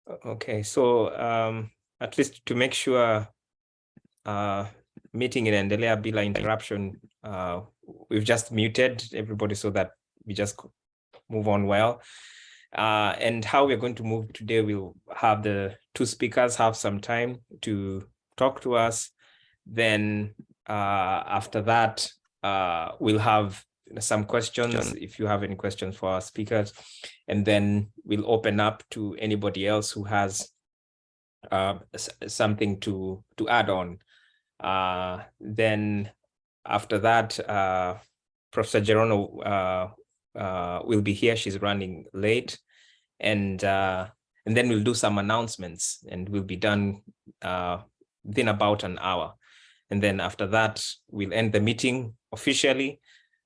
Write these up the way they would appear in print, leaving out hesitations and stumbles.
Okay, so at least to make sure meeting inaendelea bila interruption, we've just muted everybody so that we just move on well. And how we're going to move today, we'll have the two speakers have some time to talk to us. Then after that, we'll have some questions if you have any questions for our speakers, and then we'll open up to anybody else who has something to add on. Then after that, Professor Gerono will be here. She's running late, and then we'll do some announcements, and we'll be done within about an hour. And then after that, we'll end the meeting officially.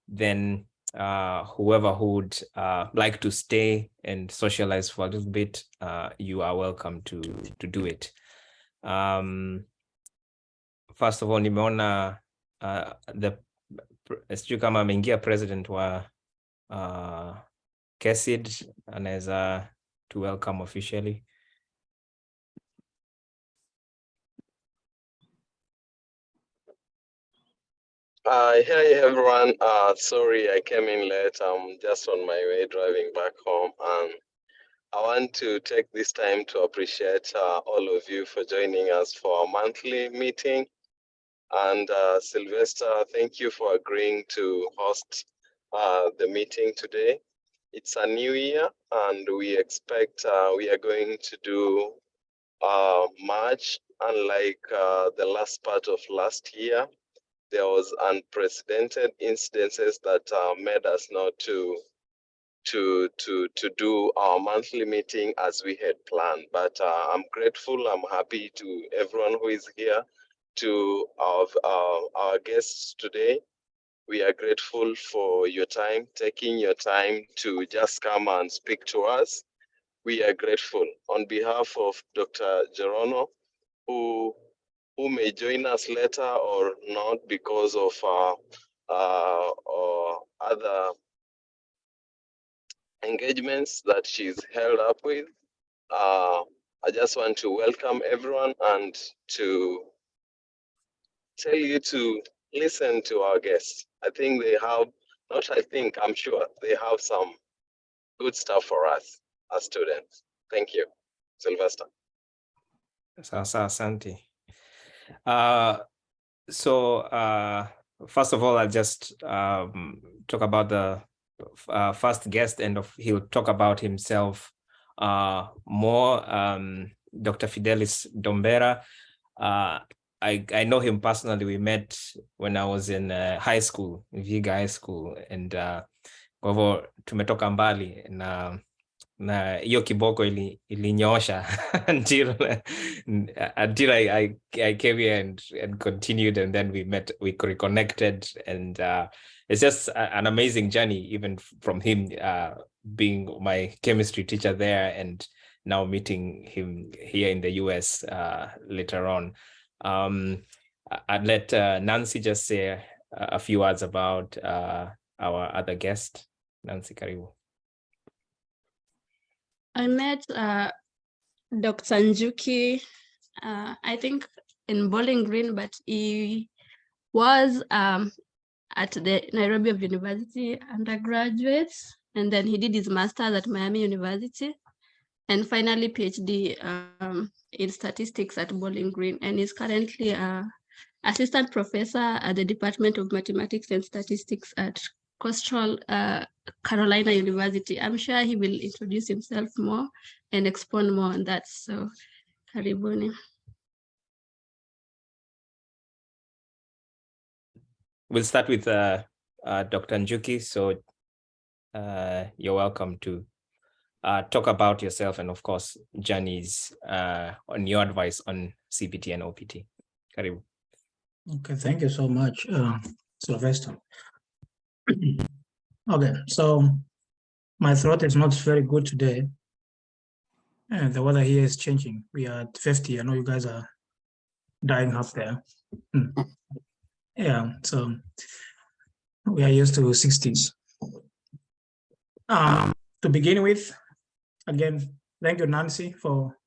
Then whoever would like to stay and socialize for a little bit, you are welcome to do it. First of all, nimeona sijui kama ameingia president wa KESID, anaweza to welcome officially. Hey everyone, sorry I came in late. I'm just on my way driving back home, and I want to take this time to appreciate all of you for joining us for our monthly meeting. And Sylvester, thank you for agreeing to host the meeting today. It's a new year, and we expect we are going to do much unlike the last part of last year. There was unprecedented incidences that made us not to do our monthly meeting as we had planned. But I'm grateful, I'm happy to everyone who is here, to our guests today. We are grateful for your time, taking your time to just come and speak to us. We are grateful on behalf of Dr. Gerono, who may join us later or not because of other engagements that she's held up with. I just want to welcome everyone and to tell you to listen to our guests. I think they have, I'm sure they have some good stuff for us as students. Thank you. Sylvester. Sasa, asante. So first of all, I'll just talk about the first guest, and he'll talk about himself more. Dr. Fidelis Dombera. I know him personally. We met when I was in high school, Viga High School, and kwa hivyo tumetoka mbali na hiyo kiboko ilinyosha until I came here and continued, and then we reconnected, and it's just an amazing journey, even from him being my chemistry teacher there and now meeting him here in the US later on. I'd let Nancy just say a few words about our other guest. Nancy, karibu. I met Dr. Njuki, I think in Bowling Green, but he was at the Nairobi University undergraduate, and then he did his master's at Miami University, and finally PhD in statistics at Bowling Green, and is currently assistant professor at the Department of Mathematics and Statistics at Coastal Carolina University. I'm sure he will introduce himself more and expound more on that. So, karibuni. We'll start with Dr. Njuki. So you're welcome to talk about yourself and, of course, journeys on your advice on CPT and OPT. Karibu. Okay, thank you so much, Sylvester. Okay, so my throat is not very good today. And the weather here is changing. We are at 50. I know you guys are dying up there. Yeah, so we are used to 60s. To begin with, again, thank you, Nancy, for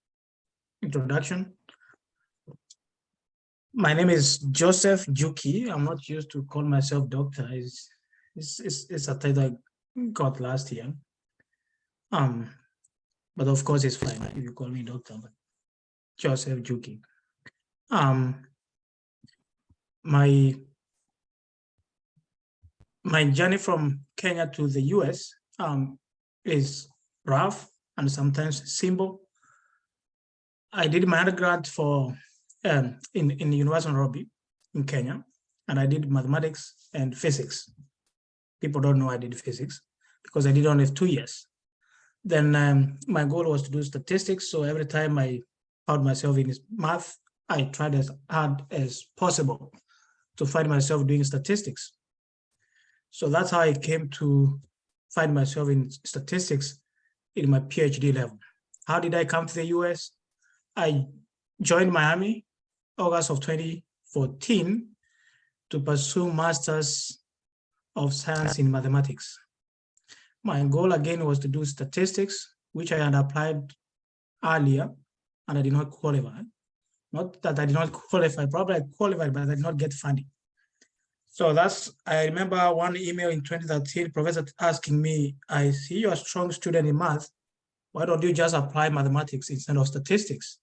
introduction. My name is Joseph Juki. I'm not used to call myself doctor. It's a title I got last year. But of course it's fine if you call me doctor, but Joseph Juki. My journey from Kenya to the US is rough and sometimes simple. I did my undergrad in the University of Nairobi in Kenya, and I did mathematics and physics. People don't know I did physics because I did only 2 years. Then my goal was to do statistics. So every time I found myself in math, I tried as hard as possible to find myself doing statistics. So that's how I came to find myself in statistics in my PhD level. How did I come to the US? I joined Miami, August of 2014, to pursue Masters of Science in Mathematics. My goal again was to do statistics, which I had applied earlier, and I did not qualify. Not that I did not qualify, probably I qualified, but I did not get funding. So I remember one email in 2013, professor asking me, I see you're a strong student in math. Why don't you just apply mathematics instead of statistics?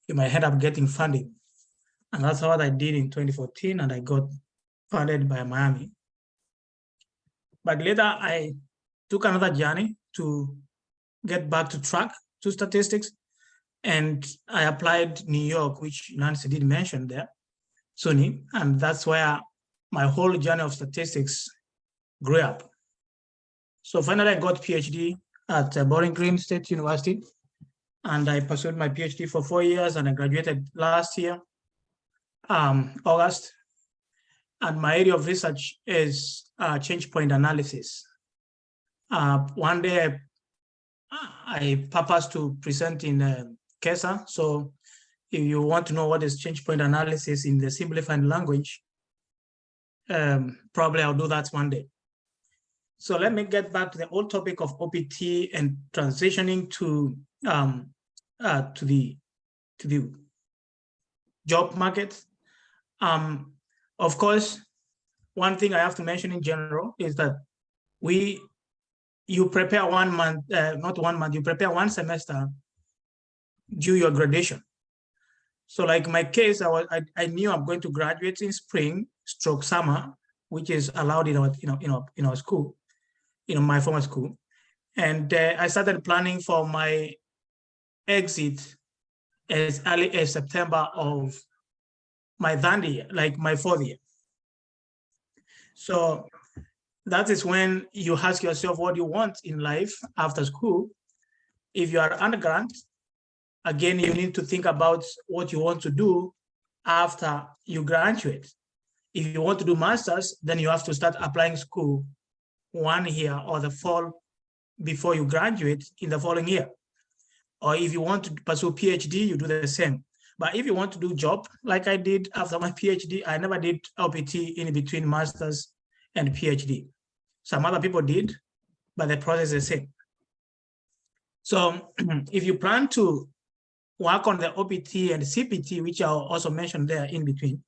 You might end up getting funding. And that's what I did in 2014, and I got funded by Miami. But later I took another journey to get back to track to statistics. And I applied New York, which Nancy did mention there, SUNY, and that's where my whole journey of statistics grew up. So finally, I got PhD at Bowling Green State University, and I pursued my PhD for 4 years, and I graduated last year, August. And my area of research is change point analysis. One day, I purposed to present in KESID. So if you want to know what is change point analysis in the simplified language, probably I'll do that one day. So let me get back to the old topic of OPT and transitioning to the job market. Of course, one thing I have to mention in general is that you prepare 1 month, not 1 month, you prepare 1 semester due your graduation. So like my case, I knew I'm going to graduate in spring/summer, which is allowed in our school, my former school. And I started planning for my exit as early as September of my 3rd year, like my 4th year. So that is when you ask yourself what you want in life after school. If you are undergrad, again, you need to think about what you want to do after you graduate. If you want to do masters, then you have to start applying school 1 year or the fall before you graduate in the following year. Or if you want to pursue PhD, you do the same. But if you want to do job, like I did after my PhD, I never did OPT in between masters and PhD. Some other people did, but the process is the same. So if you plan to work on the OPT and CPT, which I'll also mention there in between,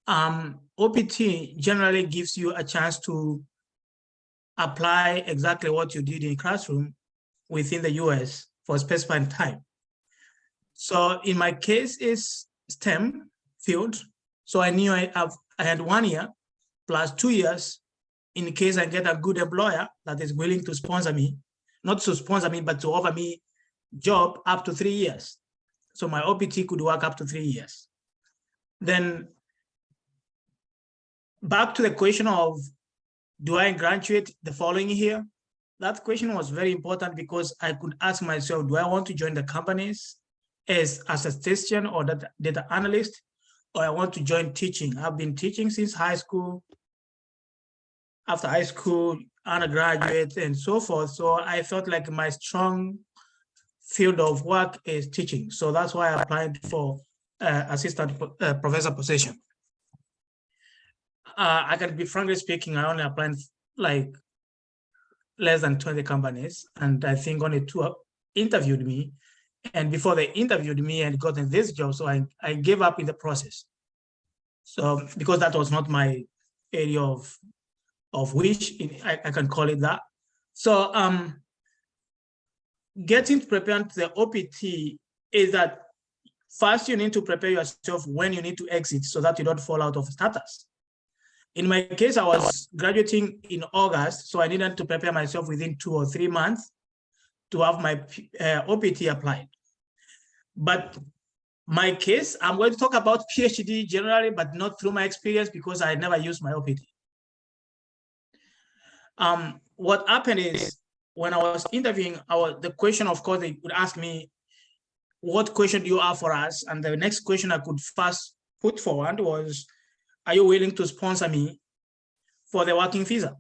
OPT generally gives you a chance to apply exactly what you did in classroom within the US for a specified time. So in my case, it's STEM field. So I knew I had 1 year plus 2 years in case I get a good employer that is willing to sponsor me, not to sponsor me, but to offer me job up to 3 years. So my OPT could work up to 3 years. Then back to the question of, do I graduate the following year? That question was very important because I could ask myself, do I want to join the companies as a statistician or data analyst, or I want to join teaching? I've been teaching since high school, after high school, undergraduate, and so forth. So I felt like my strong field of work is teaching. So that's why I applied for assistant professor position. I can be frankly speaking, I only applied like less than 20 companies, and I think only 2 interviewed me. And before they interviewed me and gotten this job, so I gave up in the process. So because that was not my area of wish, I can call it that. So getting prepared to the OPT is that first you need to prepare yourself when you need to exit so that you don't fall out of status. In my case, I was graduating in August, so I needed to prepare myself within 2 or 3 months to have my OPT applied. But my case, I'm going to talk about PhD generally, but not through my experience because I never used my OPT. What happened is when I was interviewing, the question, of course, they would ask me, what question do you have for us? And the next question I could first put forward was, are you willing to sponsor me for the working visa?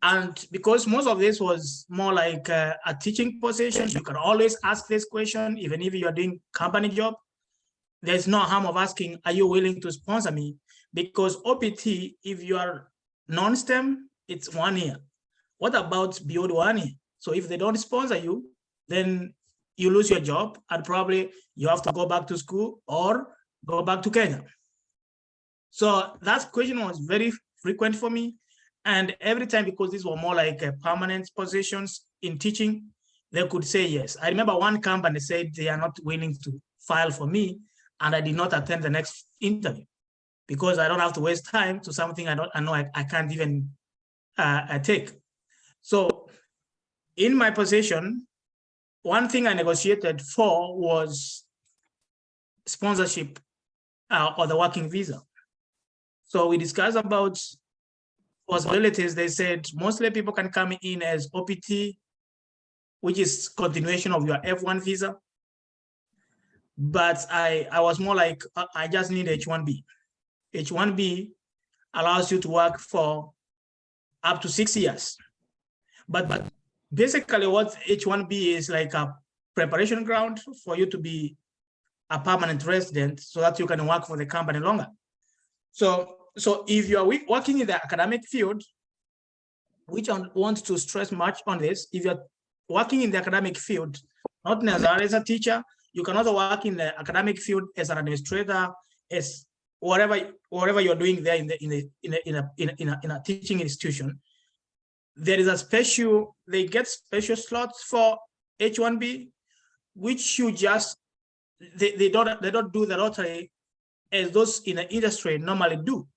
And because most of this was more like a teaching position, you can always ask this question, even if you're doing company job. There's no harm of asking, are you willing to sponsor me? Because OPT, if you are non-STEM, it's 1 year. What about beyond 1 year? So if they don't sponsor you, then you lose your job and probably you have to go back to school or go back to Kenya. So that question was very frequent for me. And every time, because these were more like permanent positions in teaching, they could say yes. I remember one company said they are not willing to file for me, and I did not attend the next interview because I don't have to waste time to something I know I can't even take. So in my position, one thing I negotiated for was sponsorship or the working visa. So we discussed about possibilities. They said mostly people can come in as OPT, which is continuation of your F1 visa. But I was more like, I just need H1B. H1B allows you to work for up to 6 years. But basically what H1B is like a preparation ground for you to be a permanent resident so that you can work for the company longer. So if you are working in the academic field, which I want to stress much on this, if you're working in the academic field, not necessarily as a teacher, you can also work in the academic field as an administrator, as whatever you're doing there in a teaching institution. There is a special, they get special slots for H1B, which you just, they don't do the lottery as those in the industry normally do.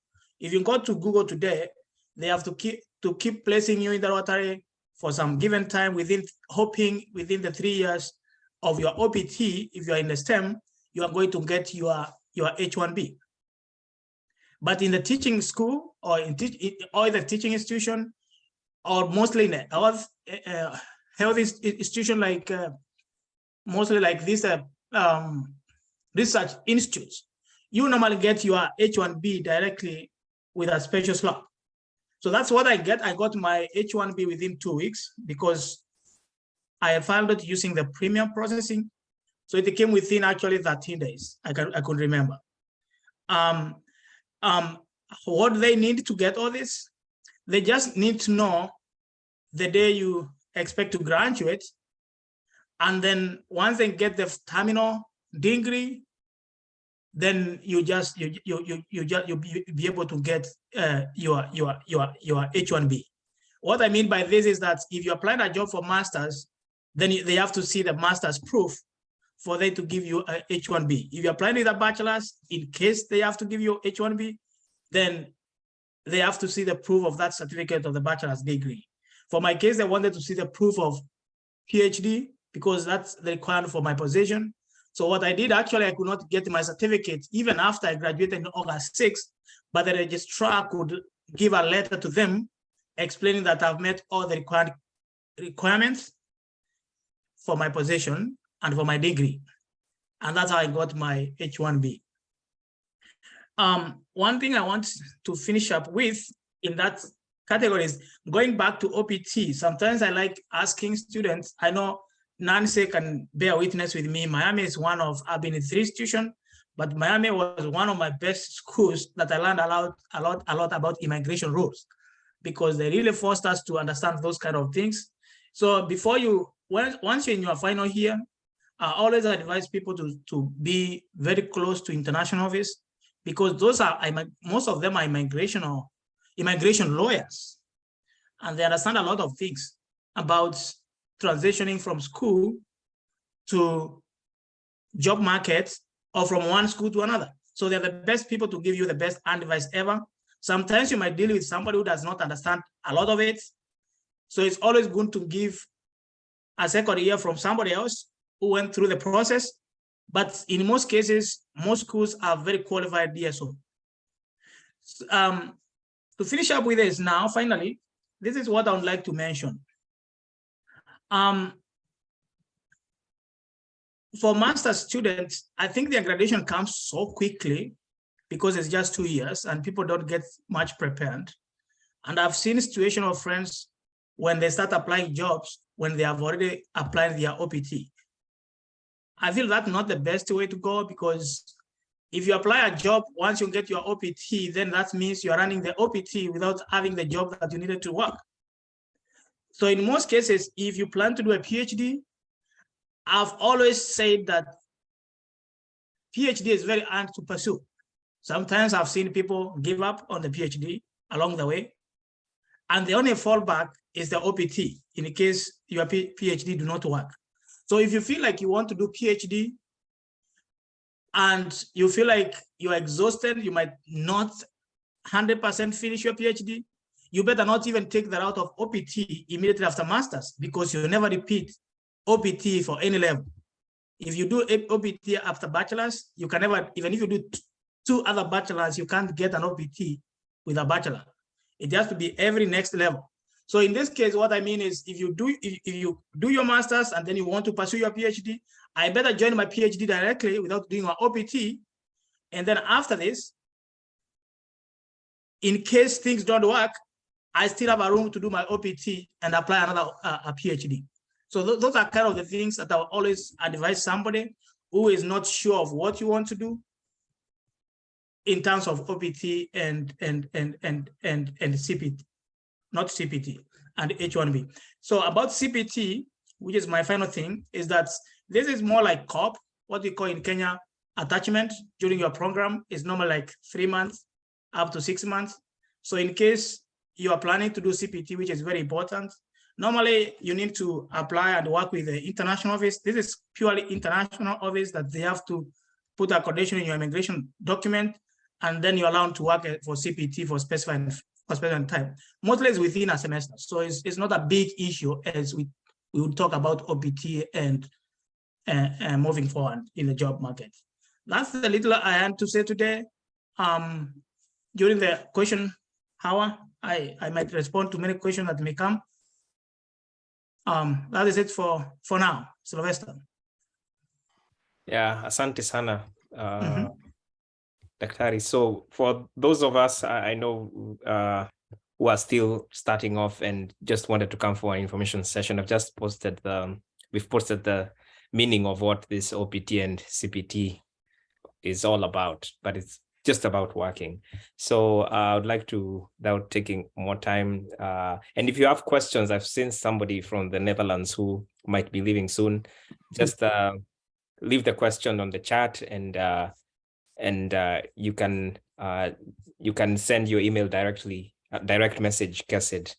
If you go to Google today, they have to keep placing you in the lottery for some given time hoping within the 3 years of your OPT, if you're in the STEM, you are going to get your H1B. But in the teaching school or in the teaching institution, or mostly in a health institution, like mostly like this research institutes, you normally get your H1B directly with a special slot. So that's what I get. I got my H1B within 2 weeks because I filed it using the premium processing. So it came within actually 13 days. I could remember. What they need to get all this, they just need to know the day you expect to graduate. And then once they get the terminal degree, then you be able to get your H1B. What I mean by this is that if you apply a job for masters, then they have to see the master's proof for them to give you a H1B. If you apply with a bachelor's, in case they have to give you H1B, then they have to see the proof of that certificate of the bachelor's degree. For my case, they wanted to see the proof of PhD because that's the requirement for my position. So what I did, actually, I could not get my certificate even after I graduated on August 6th, but the registrar could give a letter to them explaining that I've met all the requirements for my position and for my degree. And that's how I got my H1B. One thing I want to finish up with in that category is going back to OPT. Sometimes I like asking students, I know Nancy can bear witness with me. Miami is I've been in 3 institutions, but Miami was one of my best schools that I learned a lot about immigration rules because they really forced us to understand those kind of things. So before once you're in your final year, I always advise people to be very close to international office, because those are, most of them are immigration lawyers, and they understand a lot of things about transitioning from school to job market, or from one school to another. So they're the best people to give you the best advice ever. Sometimes you might deal with somebody who does not understand a lot of it. So it's always good to give a second ear from somebody else who went through the process. But in most cases, most schools are very qualified DSO. To finish up with this now, finally, this is what I would like to mention. For master's students, I think their graduation comes so quickly because it's just 2 years and people don't get much prepared. And I've seen situations of friends when they start applying jobs, when they have already applied their OPT. I feel that's not the best way to go, because if you apply a job, once you get your OPT, then that means you're running the OPT without having the job that you needed to work. So in most cases, if you plan to do a PhD, I've always said that PhD is very hard to pursue. Sometimes I've seen people give up on the PhD along the way, and the only fallback is the OPT in case your PhD do not work. So if you feel like you want to do PhD and you feel like you're exhausted, you might not 100% finish your PhD, you better not even take the route of OPT immediately after master's, because you'll never repeat OPT for any level. If you do OPT after bachelor's, you can never, even if you do 2 other bachelors, you can't get an OPT with a bachelor. It has to be every next level. So in this case, what I mean is, if you do your master's and then you want to pursue your PhD, I better join my PhD directly without doing my OPT. And then after this, in case things don't work, I still have a room to do my OPT and apply another a PhD. So those are kind of the things that I will always advise somebody who is not sure of what you want to do in terms of OPT and CPT, not CPT, and H1B. So about CPT, which is my final thing, is that this is more like COP, what we call in Kenya attachment during your program is normally like 3 months up to 6 months. So in case you are planning to do CPT, which is very important, normally you need to apply and work with the international office. This is purely international office that they have to put a condition in your immigration document, and then you're allowed to work for CPT for specified time. Mostly it's within a semester. So it's not a big issue as we will talk about OPT and moving forward in the job market. That's the little I had to say today. During the question hour, I might respond to many questions that may come. That is it for now, Sylvester. Yeah, asante sana, Daktari. So for those of us, I know who are still starting off and just wanted to come for an information session, I've just posted we've posted the meaning of what this OPT and CPT is all about, but it's just about working. So I would like to, without taking more time, and if you have questions, I've seen somebody from the Netherlands who might be leaving soon, just leave the question on the chat, and you can send your email directly, direct message KESID,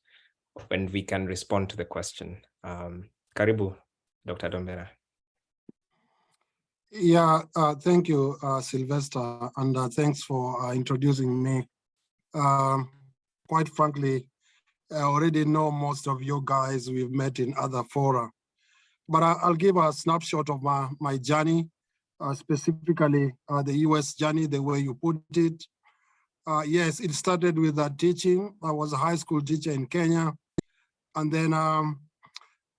when we can respond to the question. Karibu, Dr. Dombera. Yeah, thank you, Sylvester, and thanks for introducing me. Quite frankly, I already know most of you guys. We've met in other fora, but I'll give a snapshot of my journey, specifically the US journey, the way you put it. Yes, it started with teaching. I was a high school teacher in Kenya, and then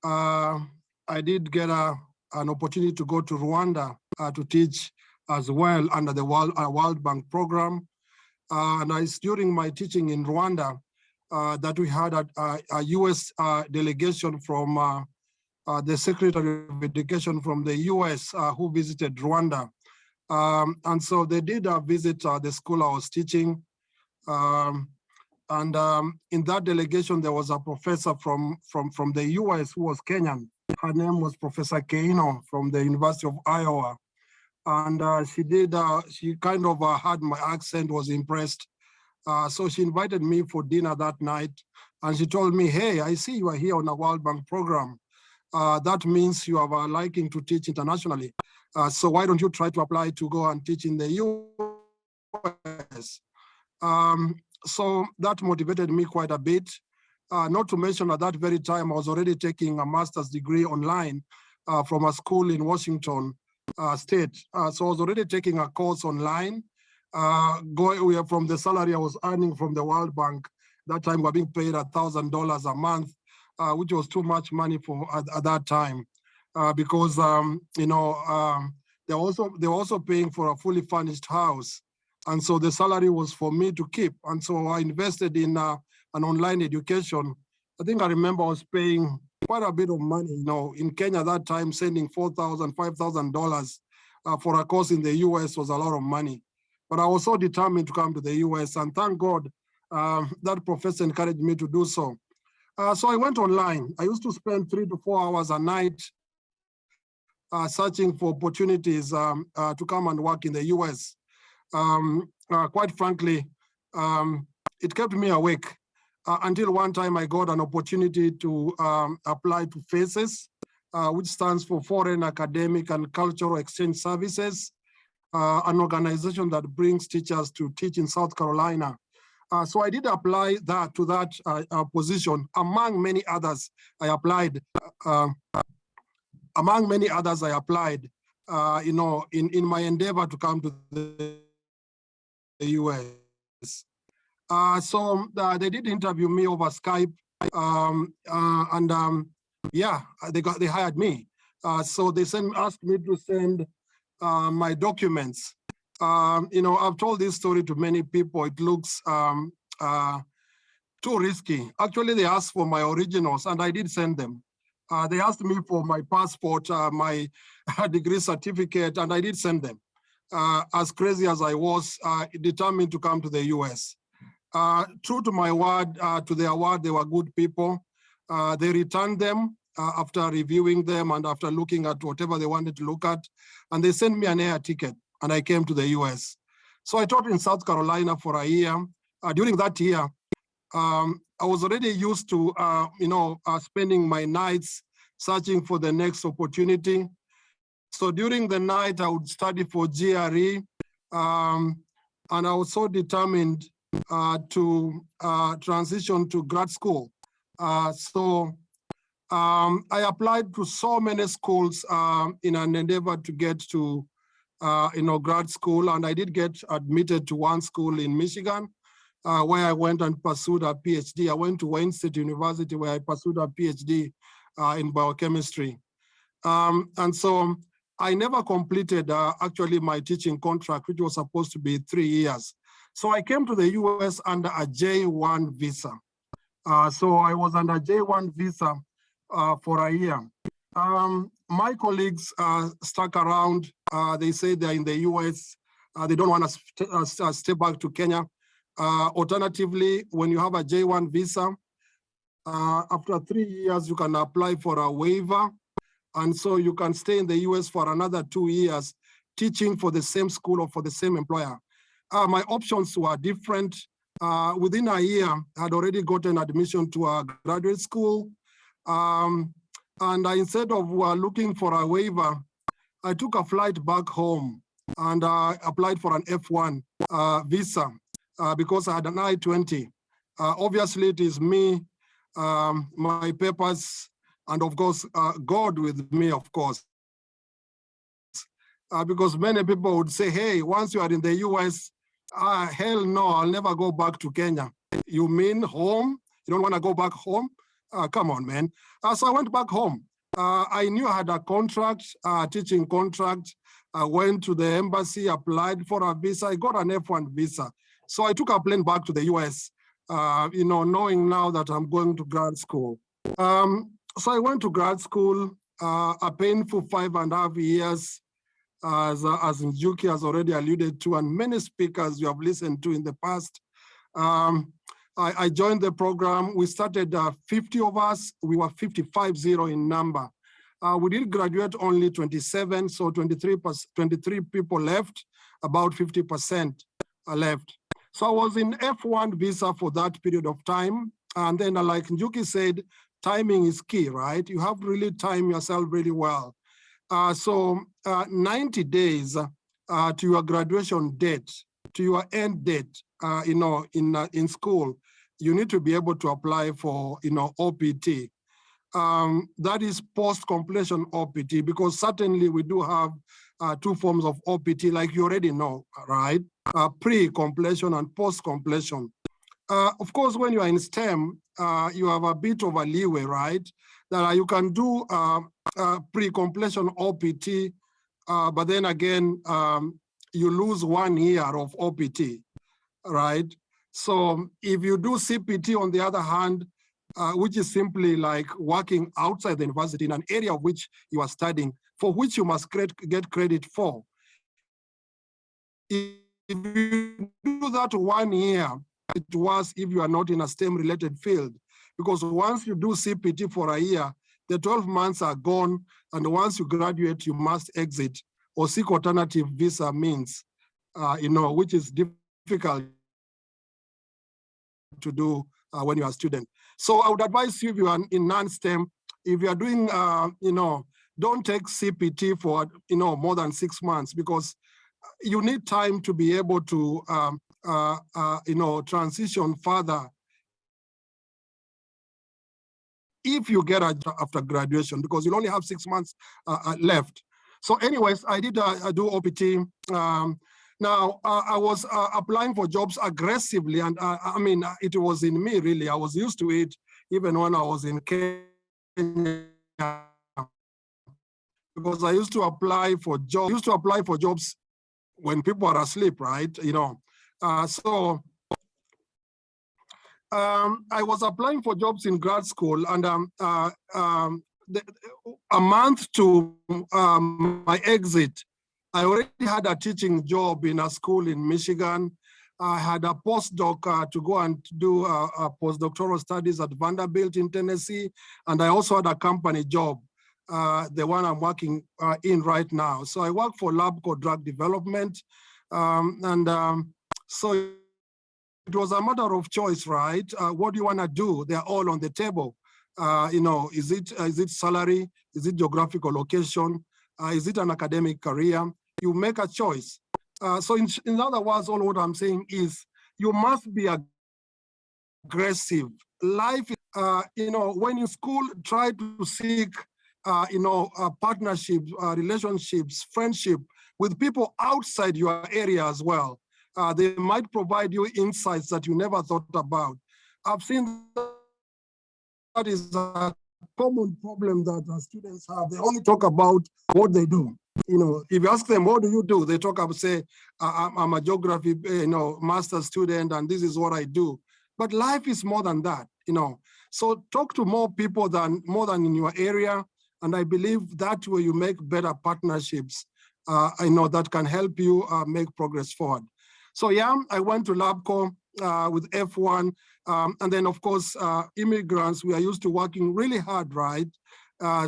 I did get an opportunity to go to Rwanda to teach as well under the World Bank program. And it's during my teaching in Rwanda that we had a US delegation from the Secretary of Education from the US who visited Rwanda. And so they did visit the school I was teaching. And in that delegation, there was a professor from the US who was Kenyan. Her name was Professor Keino from the University of Iowa. And she kind of had my accent, was impressed. So she invited me for dinner that night. And she told me, hey, I see you are here on a World Bank program. That means you have a liking to teach internationally. So why don't you try to apply to go and teach in the US? So that motivated me quite a bit. Not to mention at that very time, I was already taking a master's degree online from a school in Washington State. So I was already taking a course online. Going from the salary I was earning from the World Bank, that time we were being paid $1,000 a month, which was too much money for at that time, because you know, they were also paying for a fully furnished house, and so the salary was for me to keep. And so I invested in an online education. I think I remember I was paying quite a bit of money. You know, in Kenya that time, sending $4,000, $5,000 for a course in the US was a lot of money. But I was so determined to come to the US, and thank God that professor encouraged me to do so. So I went online. I used to spend 3 to 4 hours a night searching for opportunities to come and work in the US. Quite frankly, it kept me awake until one time I got an opportunity to apply to FACES, which stands for Foreign Academic and Cultural Exchange Services, an organization that brings teachers to teach in South Carolina. So I did apply to that position. Among many others, I applied. Among many others, I applied. You know, in my endeavor to come to the US. So they did interview me over Skype, yeah, they hired me. So they asked me to send my documents. You know, I've told this story to many people. It looks too risky. Actually, they asked for my originals, and I did send them. They asked me for my passport, my degree certificate, and I did send them. As crazy as I was, determined to come to the US. True to my word, to their word, they were good people. They returned them after reviewing them and after looking at whatever they wanted to look at, and they sent me an air ticket, and I came to the US. So I taught in South Carolina for a year. During that year, I was already used to, you know, spending my nights searching for the next opportunity. So during the night, I would study for GRE, and I was so determined to transition to grad school. So I applied to so many schools in an endeavor to get to, you know, grad school, and I did get admitted to one school in Michigan, where I went and pursued a PhD. I went to Wayne State University, where I pursued a PhD in biochemistry. And so I never completed actually my teaching contract, which was supposed to be 3 years. So I came to the US under a J1 visa. So I was under J1 visa for a year. My colleagues stuck around. They say they're in the US. They don't want to stay back to Kenya. Alternatively, when you have a J1 visa, after 3 years, you can apply for a waiver. And so you can stay in the US for another 2 years, teaching for the same school or for the same employer. My options were different. Within a year, I had already gotten admission to a graduate school. And instead of looking for a waiver, I took a flight back home and applied for an F1 visa because I had an I-20. Obviously, it is me, my papers, and of course, God with me, of course. Because many people would say, hey, once you are in the US, hell no, I'll never go back to Kenya. You mean home? You don't want to go back home? Come on, man. So I went back home. I knew I had a contract, teaching contract. I went to the embassy, applied for a visa. I got an F1 visa. So I took a plane back to the US, you know, knowing now that I'm going to grad school. So I went to grad school, a painful 5.5 years, as Njuki has already alluded to, and many speakers you have listened to in the past. I joined the program. We started 50 of us. We were 55-0 in number. We did graduate only 27, so 23 people left, about 50% left. So I was in F1 visa for that period of time. And then like Njuki said, timing is key, right? You have to really time yourself really well. So 90 days to your graduation date, to your end date, in school, you need to be able to apply for, OPT. That is post-completion OPT, because certainly we do have two forms of OPT, like you already know, right? Pre-completion and post-completion. Of course, when you are in STEM, you have a bit of a leeway, right? That you can do pre-completion OPT, but then again, you lose 1 year of OPT, right? So if you do CPT, on the other hand, which is simply like working outside the university in an area of which you are studying, for which you must get credit for. If you do that 1 year, it was if you are not in a STEM-related field, because once you do CPT for a year, the 12 months are gone, and once you graduate, you must exit or seek alternative visa means, which is difficult to do when you are a student. So I would advise you, if you are in non-STEM, if you are doing, don't take CPT for, more than 6 months, because you need time to be able to, transition further if you get a job after graduation, because you'll only have 6 months left. So anyways, I did do OPT. Now, I was applying for jobs aggressively, and I mean, it was in me, really. I was used to it even when I was in Kenya, because I used to apply for jobs when people are asleep, right? So I was applying for jobs in grad school, and a month to my exit, I already had a teaching job in a school in Michigan. I had a postdoc to go and do postdoctoral studies at Vanderbilt in Tennessee. And I also had a company job, the one I'm working in right now. So I work for LabCo Drug Development. So it was a matter of choice, right? What do you want to do? They're all on the table. Is it salary? Is it geographical location? Is it an academic career? You make a choice. So in other words, all what I'm saying is you must be aggressive. Life, when you school, try to seek, partnerships, relationships, friendship with people outside your area as well. They might provide you insights that you never thought about. I've seen that is a common problem that students have. They only talk about what they do. If you ask them, what do you do? They talk about, say, I'm a geography, master student, and this is what I do. But life is more than that, So talk to more people more than in your area. And I believe that way you make better partnerships, that can help you make progress forward. So yeah, I went to LabCo with F1. And then of course, immigrants, we are used to working really hard, right?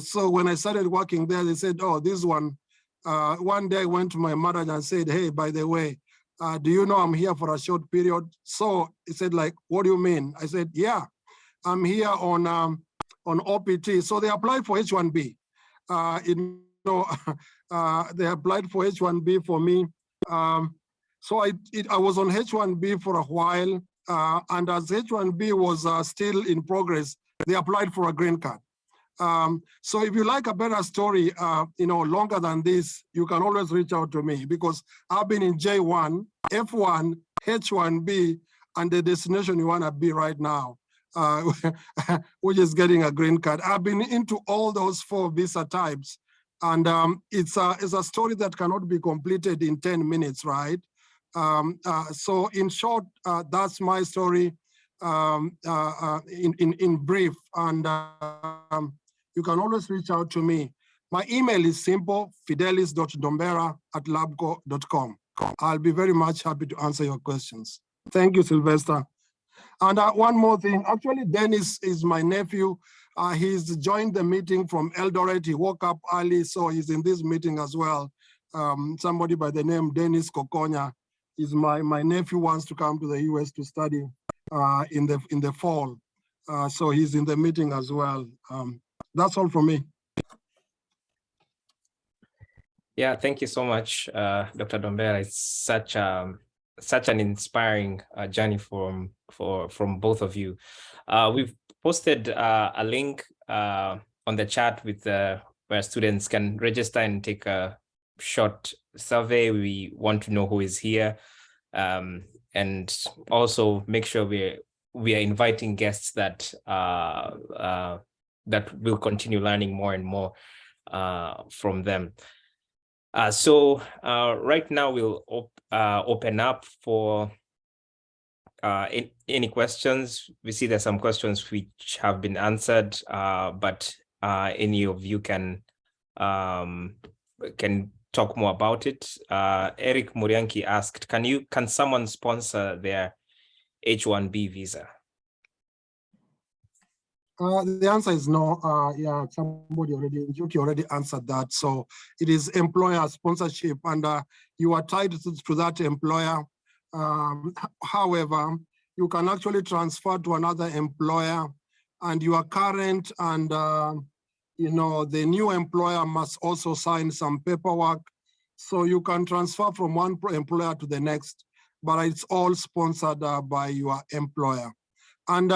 So when I started working there, they said, oh, this one day I went to my manager and said, hey, by the way, do you know I'm here for a short period? So he said, like, what do you mean? I said, yeah, I'm here on OPT. So they applied for H1B. They applied for H1B for me. So I was on H1B for a while. And as H1B was still in progress, they applied for a green card. So if you like a better story, longer than this, you can always reach out to me, because I've been in J1, F1, H1B, and the destination you want to be right now, which is getting a green card. I've been into all those 4 visa types, and it's a story that cannot be completed in 10 minutes, right? So in short, that's my story in brief, and you can always reach out to me. My email is simple, fidelis.dombera@labco.com. I'll be very much happy to answer your questions. Thank you, Sylvester. And one more thing, actually, Dennis is my nephew. He's joined the meeting from Eldoret. He woke up early, so he's in this meeting as well. Somebody by the name Dennis Kokonya is my nephew, wants to come to the US to study in the fall. So he's in the meeting as well. That's all from me. Yeah, thank you so much, Dr. Dombera. It's such an inspiring journey from both of you. We've posted a link on the chat with where students can register and take a short survey. We want to know who is here, and also make sure we are inviting guests that that will continue learning more and more from them. So right now we'll open up for any questions. We see there's some questions which have been answered, but any of you can talk more about it. Eric Murianki asked, can someone sponsor their H-1B visa? The answer is no. Yeah, somebody already answered that. So it is employer sponsorship, and you are tied to that employer. However, you can actually transfer to another employer, and you are current, and the new employer must also sign some paperwork. So you can transfer from one employer to the next, but it's all sponsored by your employer. And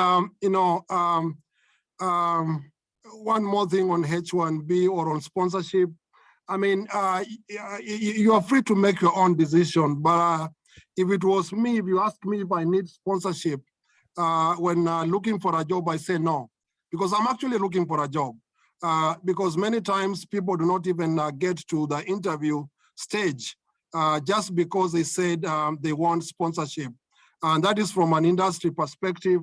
one more thing on H-1B or on sponsorship. I mean, you are free to make your own decision, but if it was me, if you ask me if I need sponsorship, when looking for a job, I say no, because I'm actually looking for a job. Because many times people do not even get to the interview stage just because they said they want sponsorship. And that is from an industry perspective.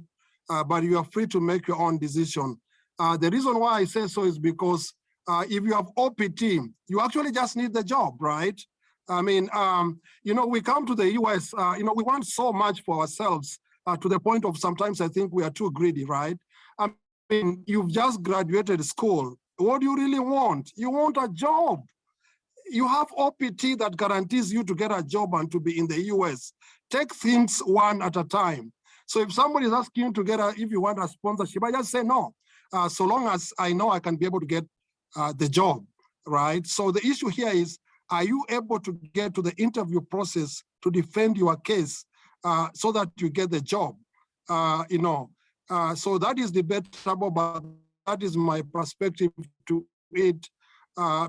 But you are free to make your own decision. The reason why I say so is because if you have OPT, you actually just need the job, right? I mean, we come to the US, we want so much for ourselves to the point of sometimes I think we are too greedy, right? I mean, you've just graduated school. What do you really want? You want a job. You have OPT that guarantees you to get a job and to be in the US. Take things one at a time. So if somebody is asking you to if you want a sponsorship, I just say no, so long as I know I can be able to get the job, right? So the issue here is, are you able to get to the interview process to defend your case so that you get the job? So that is debatable, but that is my perspective to it,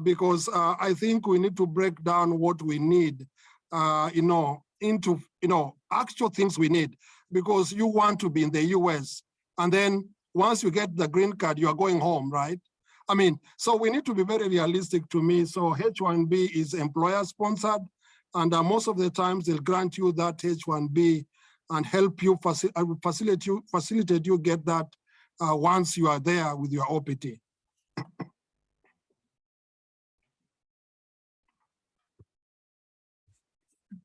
because I think we need to break down what we need, into actual things we need. Because you want to be in the US, and then once you get the green card, you are going home, right? I mean, so we need to be very realistic to me. So H-1B is employer sponsored, and most of the times they'll grant you that H-1B and help you facilitate you get that once you are there with your OPT.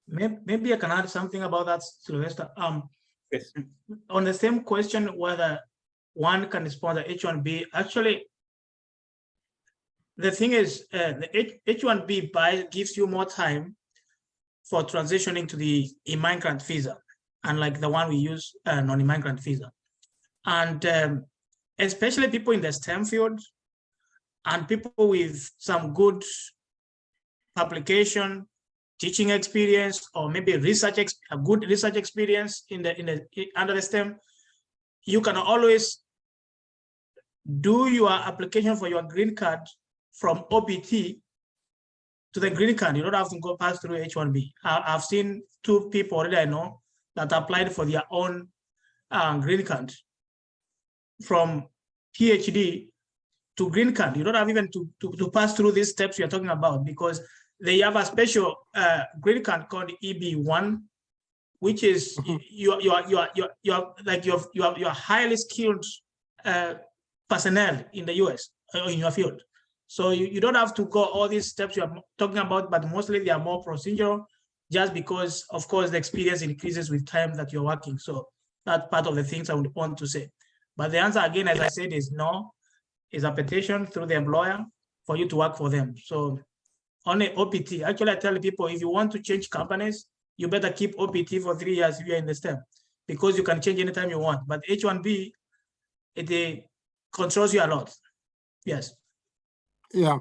Maybe I can add something about that, Sylvester. Yes. On the same question, whether one can sponsor H-1B, actually, the thing is, the H-1B gives you more time for transitioning to the immigrant visa, unlike the one we use, non-immigrant visa. And especially people in the STEM field and people with some good publication, teaching experience, or maybe a good research experience under the STEM, you can always do your application for your green card from OPT to the green card. You don't have to go pass through H-1B. I've seen 2 people already I know that applied for their own green card from PhD to green card. You don't have even to pass through these steps you're talking about, because they have a special green card called EB1, which is you're highly skilled personnel in the US or in your field. So you don't have to go all these steps you're talking about, but mostly they are more procedural, just because, of course, the experience increases with time that you're working. So That's part of the things I would want to say. But the answer again, as I said, is no. Is a petition through the employer for you to work for them. So only OPT. Actually, I tell people, if you want to change companies, you better keep OPT for 3 years if you're in the STEM, because you can change anytime you want. But H1B, it controls you a lot. Yes. Yeah,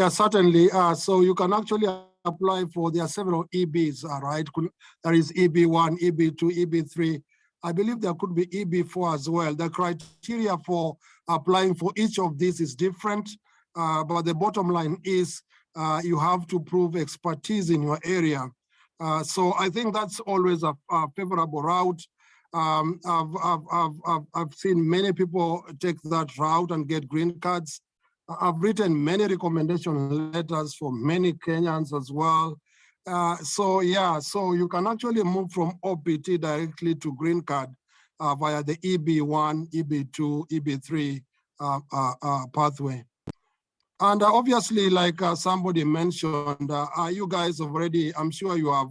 certainly. So you can actually apply for, there are several EBs, right? There is EB1, EB2, EB3. I believe there could be EB4 as well. The criteria for applying for each of these is different, but the bottom line is you have to prove expertise in your area. So I think that's always a favorable route. I've seen many people take that route and get green cards. I've written many recommendation letters for many Kenyans as well. So you can actually move from OPT directly to green card via the EB1, EB2, EB3 pathway. And obviously, like somebody mentioned, you guys have already, I'm sure you have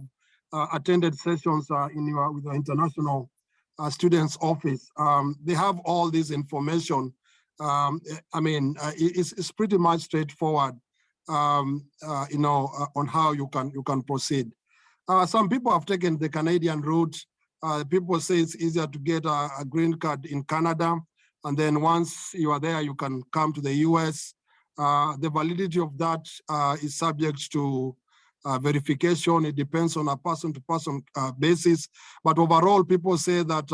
attended sessions with your international students office. They have all this information. It's pretty much straightforward, on how you can proceed. Some people have taken the Canadian route. People say it's easier to get a green card in Canada. And then once you are there, you can come to the US. The validity of that is subject to verification. It depends on a person-to-person basis. But overall, people say that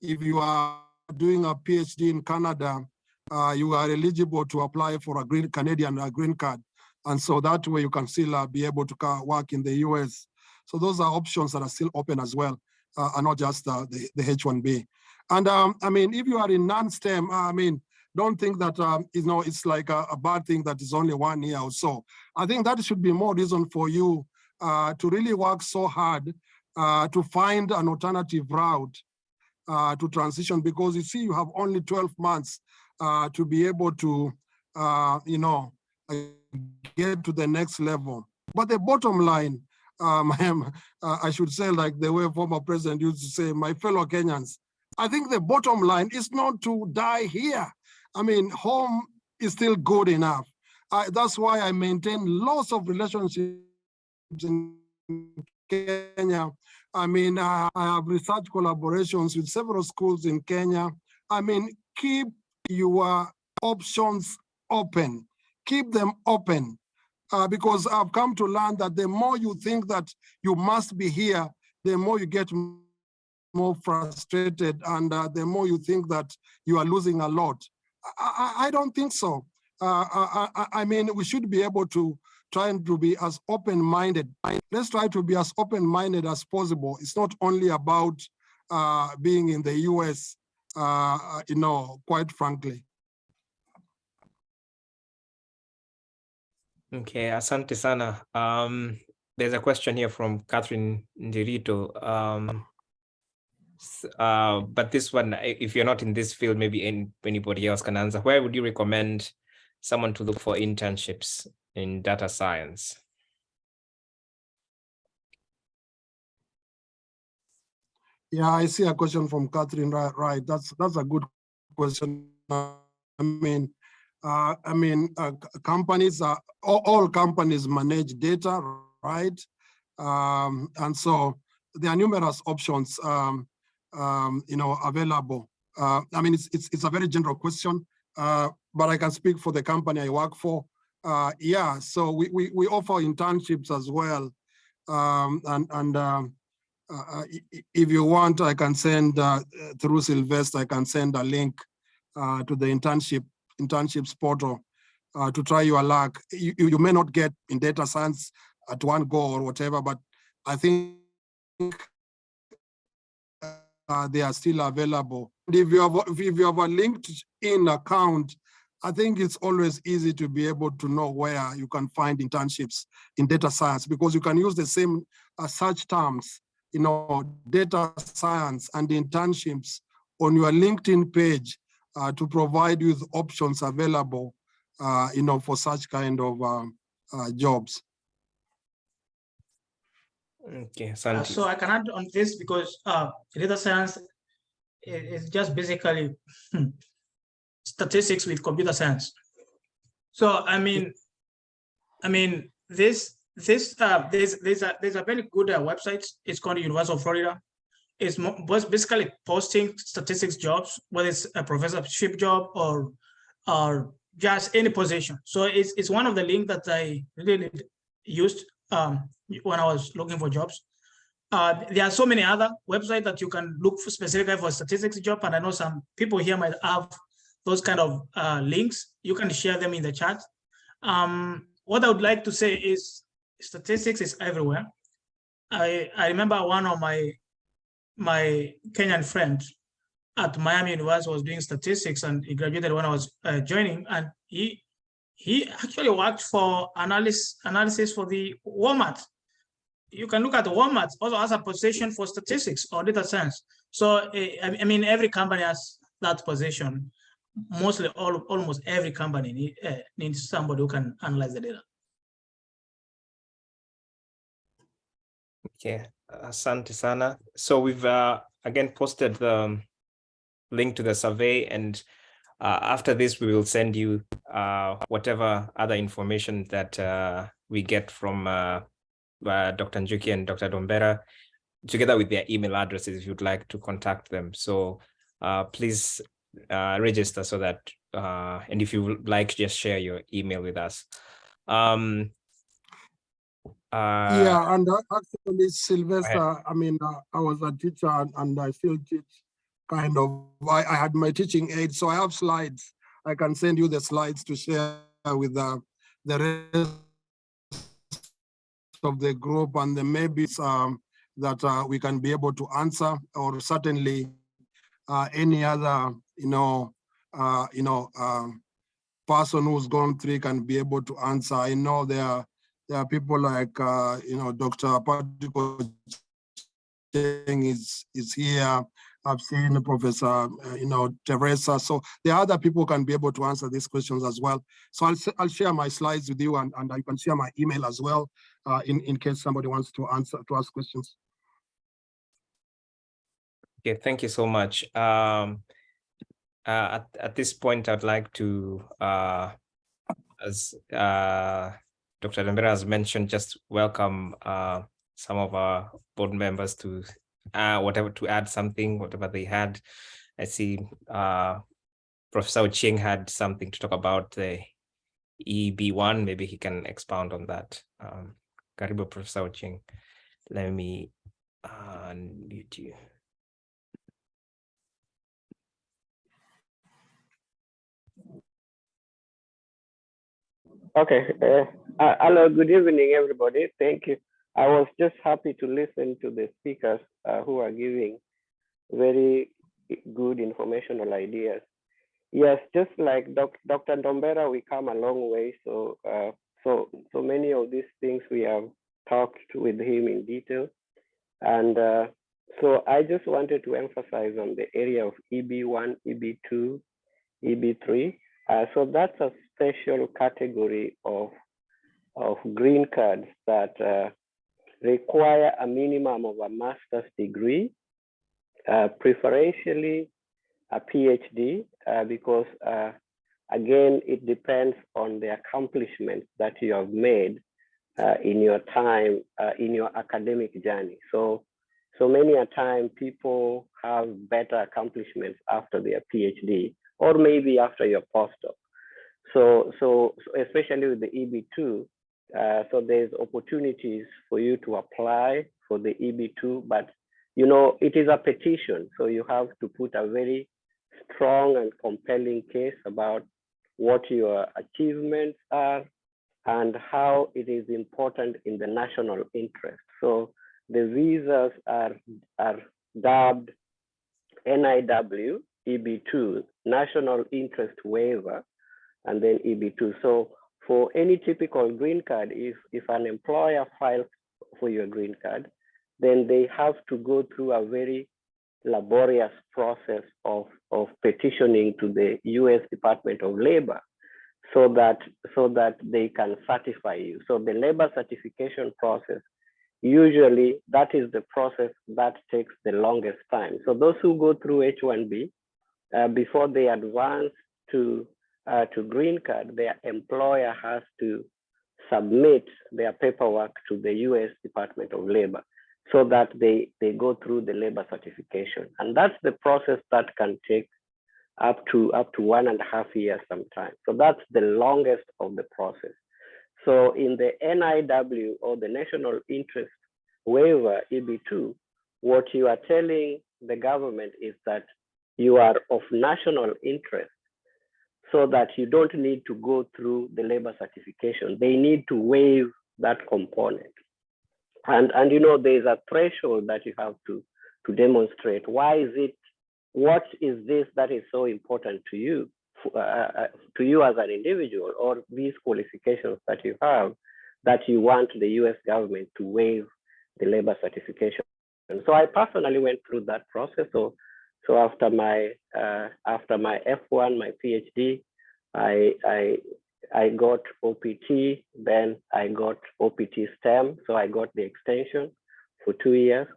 if you are doing a PhD in Canada, you are eligible to apply for a Canadian green card. And so that way you can still be able to work in the US. So those are options that are still open as well, and not just the H1B. And if you are in non-STEM, don't think that it's like a bad thing that is only 1 year or so. I think that should be more reason for you to really work so hard to find an alternative route to transition, because you see, you have only 12 months to be able to, get to the next level. But the bottom line, I should say, like the way former president used to say, my fellow Kenyans, I think the bottom line is not to die here. Home is still good enough. That's why I maintain lots of relationships in Kenya. I have research collaborations with several schools in Kenya. Keep your options open. Keep them open. Because I've come to learn that the more you think that you must be here, the more you get more frustrated, and the more you think that you are losing a lot. I don't think so. We should be able to try to be as open-minded. Let's try to be as open-minded as possible. It's not only about being in the US, quite frankly. Okay, asante sana. There's a question here from Catherine Ndirito. But this one, if you're not in this field, maybe anybody else can answer. Where would you recommend someone to look for internships in data science? Yeah, I see a question from Catherine. Right. That's a good question. Companies all companies manage data, right? And so there are numerous options, available. It's a very general question, but I can speak for the company I work for. So we offer internships as well, if you want, I can send through Sylvester, I can send a link to the internships portal to try your luck. You may not get in data science at one go or whatever, but I think they are still available. If you have a LinkedIn account, I think it's always easy to be able to know where you can find internships in data science, because you can use the same search terms, data science and internships on your LinkedIn page to provide you with options available, for such kind of jobs. Okay, Santi. So I can add on this, because data science it's just basically statistics with computer science. So there's a very good website. It's called University of Florida. It's basically posting statistics jobs, whether it's a professorship job or just any position. So it's one of the links that I really used when I was looking for jobs. There are so many other websites that you can look for specifically for statistics job, and I know some people here might have those kind of links. You can share them in the chat. What I would like to say is statistics is everywhere. I remember one of my Kenyan friend at Miami University was doing statistics, and he graduated when I was joining, and he actually worked for analysis for the Walmart. You can look at Walmart also as a position for statistics or data science. So I mean, every company has that position. Mostly almost every company needs somebody who can analyze the data. Okay, asante sana. So we've again posted the link to the survey, and after this we will send you whatever other information that we get from Dr. Njuki and Dr. Dombera, together with their email addresses if you'd like to contact them. So please register so that, and if you would like, just share your email with us. Yeah, and actually, Sylvester, I mean, I was a teacher and I still teach kind of. I had my teaching aid, so I have slides. I can send you the slides to share with the rest of the group, and then maybe that we can be able to answer, or certainly any other, person who's gone through can be able to answer. I know there are people like Dr. Patiko is here. I've seen Professor Teresa. So there are other people who can be able to answer these questions as well. So I'll share my slides with you, and I can share my email as well in case somebody wants to ask questions. Okay, thank you so much. At this point, I'd like to, as Dr. Dombera has mentioned, just welcome some of our board members to add something, whatever they had. I see Professor Ochieng had something to talk about the EB1. Maybe he can expound on that. Karibu, Professor Ochieng. Let me unmute you. Okay. Hello, good evening, everybody. Thank you. I was just happy to listen to the speakers who are giving very good informational ideas. Yes, just like Dr. Dombera, we come a long way. So, so many of these things we have talked with him in detail. And so I just wanted to emphasize on the area of EB1, EB2, EB3. So that's a special category of green cards that require a minimum of a master's degree, preferentially a PhD, because again, it depends on the accomplishments that you have made in your time, in your academic journey. So many a time people have better accomplishments after their PhD, or maybe after your postdoc. So especially with the EB2, so there's opportunities for you to apply for the EB2, but it is a petition. So you have to put a very strong and compelling case about what your achievements are and how it is important in the national interest. So the visas are dubbed NIW EB2, National Interest Waiver, and then EB2. So for any typical green card, if an employer files for your green card, then they have to go through a very laborious process of petitioning to the US Department of Labor so that they can certify you. So the labor certification process usually that is the process that takes the longest time. So those who go through H-1B, before they advance to green card, their employer has to submit their paperwork to the US Department of Labor so that they go through the labor certification. And that's the process that can take up to 1.5 years sometimes. So that's the longest of the process. So in the NIW, or the National Interest Waiver, EB2, what you are telling the government is that you are of national interest, so that you don't need to go through the labor certification. They need to waive that component. And you know, there's a threshold that you have to demonstrate. Why is it, what is this that is so important to you as an individual, or these qualifications that you have, that you want the US government to waive the labor certification? And so I personally went through that process. So after my F1, my PhD, I got OPT, then I got OPT STEM. So I got the extension for 2 years,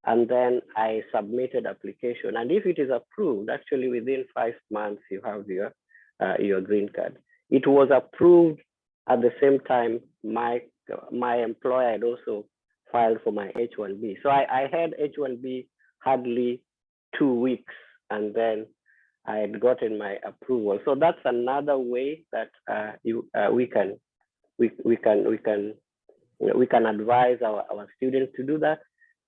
and then I submitted application. And if it is approved, actually within 5 months, you have your green card. It was approved at the same time my employer had also filed for my H-1B. So I had H-1B hardly 2 weeks, and then I had gotten my approval. So that's another way that we can advise our students to do that.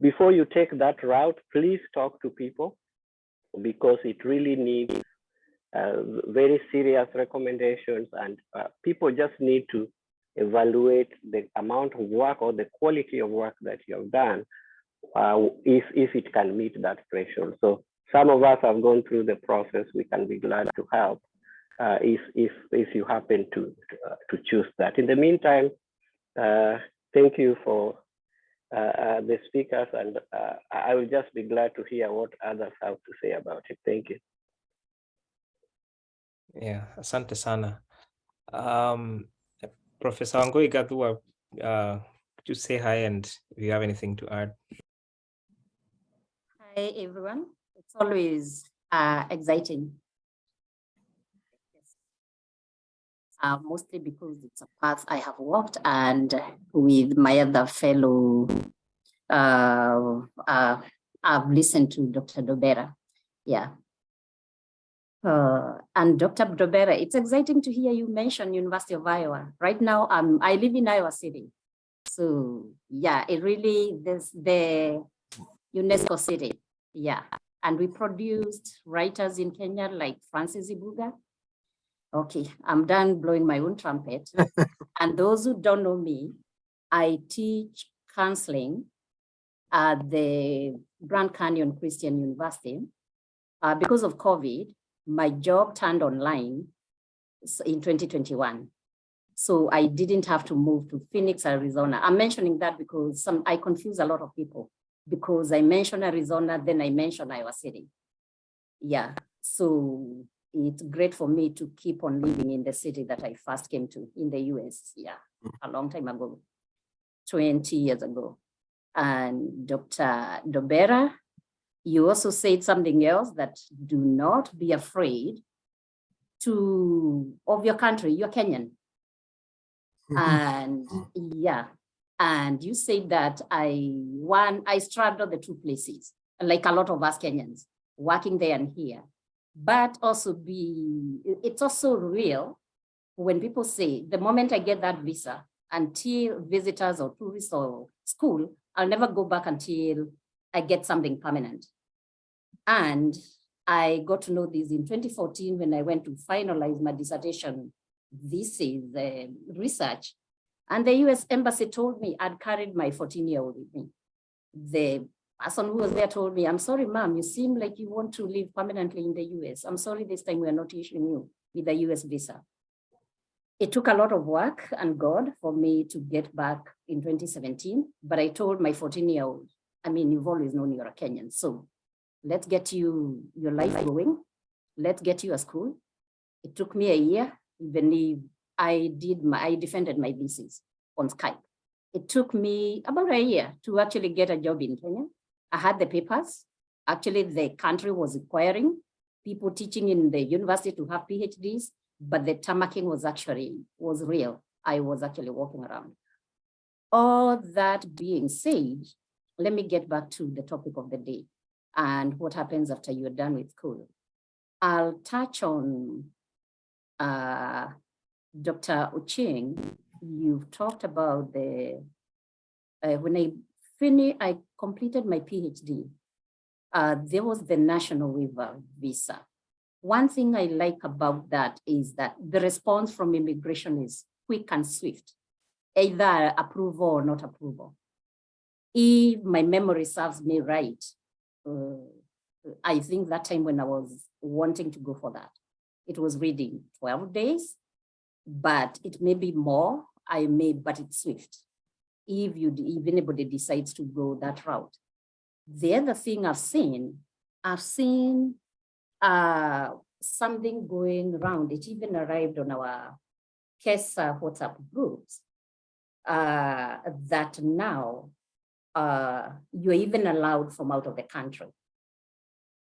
Before you take that route, please talk to people, because it really needs very serious recommendations, and people just need to evaluate the amount of work or the quality of work that you have done, if it can meet that threshold. So some of us have gone through the process. We can be glad to help if you happen to choose that. In the meantime, thank you for the speakers, and I will just be glad to hear what others have to say about it. Thank you. Yeah, asante sana. Professor Wangui Gathua, could you say hi, and if you have anything to add? Hi, everyone. It's always exciting. Mostly because it's a path I have walked, and with my other fellow, I've listened to Dr. Dobera. Yeah. And Dr. Dobera, it's exciting to hear you mention University of Iowa. Right now, I live in Iowa City. So yeah, it really, there's the UNESCO city. Yeah. And we produced writers in Kenya like Francis Ibuga. Okay, I'm done blowing my own trumpet. And those who don't know me, I teach counseling at the Grand Canyon Christian University. Because of COVID, my job turned online in 2021. So I didn't have to move to Phoenix, Arizona. I'm mentioning that because I confuse a lot of people, because I mention Arizona, then I mention Iowa City. Yeah, so it's great for me to keep on living in the city that I first came to in the US, yeah, a long time ago, 20 years ago. And Dr. Dobera, you also said something else, that do not be afraid of your country, you're Kenyan. And yeah, and you said that I struggled the two places, like a lot of us Kenyans, working there and here. But also it's also real when people say, the moment I get that visa, until visitors or tourists or school, I'll never go back until I get something permanent. And I got to know this in 2014 when I went to finalize my dissertation. This is research. And the US Embassy told me I'd carried my 14-year-old with me. The person who was there told me, I'm sorry, ma'am, you seem like you want to live permanently in the US. I'm sorry, this time we're not issuing you with a US visa. It took a lot of work and God for me to get back in 2017, but I told my 14-year-old, I mean, you've always known you're a Kenyan, so let's get you your life going. Let's get you a school. It took me a year, even if I defended my thesis on Skype. It took me about a year to actually get a job in Kenya. I had the papers. Actually, the country was requiring people teaching in the university to have PhDs, but the tarmacking was real. I was actually walking around. All that being said, let me get back to the topic of the day and what happens after you're done with school. I'll touch on Dr. Ocheng. You've talked about when I completed my PhD, there was the national waiver visa. One thing I like about that is that the response from immigration is quick and swift, either approval or not approval. If my memory serves me right, I think that time when I was wanting to go for that, it was reading 12 days, but it may be more, but it's swift. If anybody decides to go that route. The other thing I've seen something going around. It even arrived on our KESID WhatsApp groups that now you're even allowed from out of the country.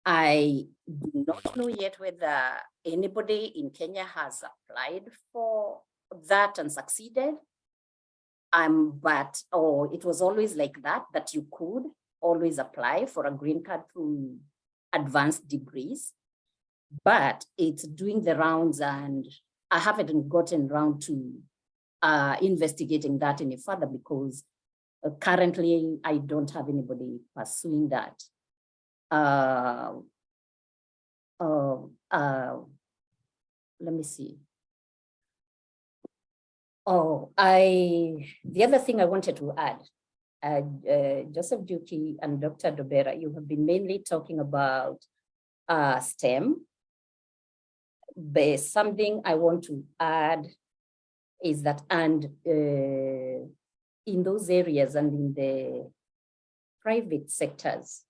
I do not know yet whether anybody in Kenya has applied for that and succeeded. It was always like that you could always apply for a green card through advanced degrees, but it's doing the rounds and I haven't gotten around to investigating that any further because currently I don't have anybody pursuing that. Let me see. The other thing I wanted to add, Joseph Juki and Dr. Dobera, you have been mainly talking about STEM. But something I want to add is that, and in those areas and in the private sectors,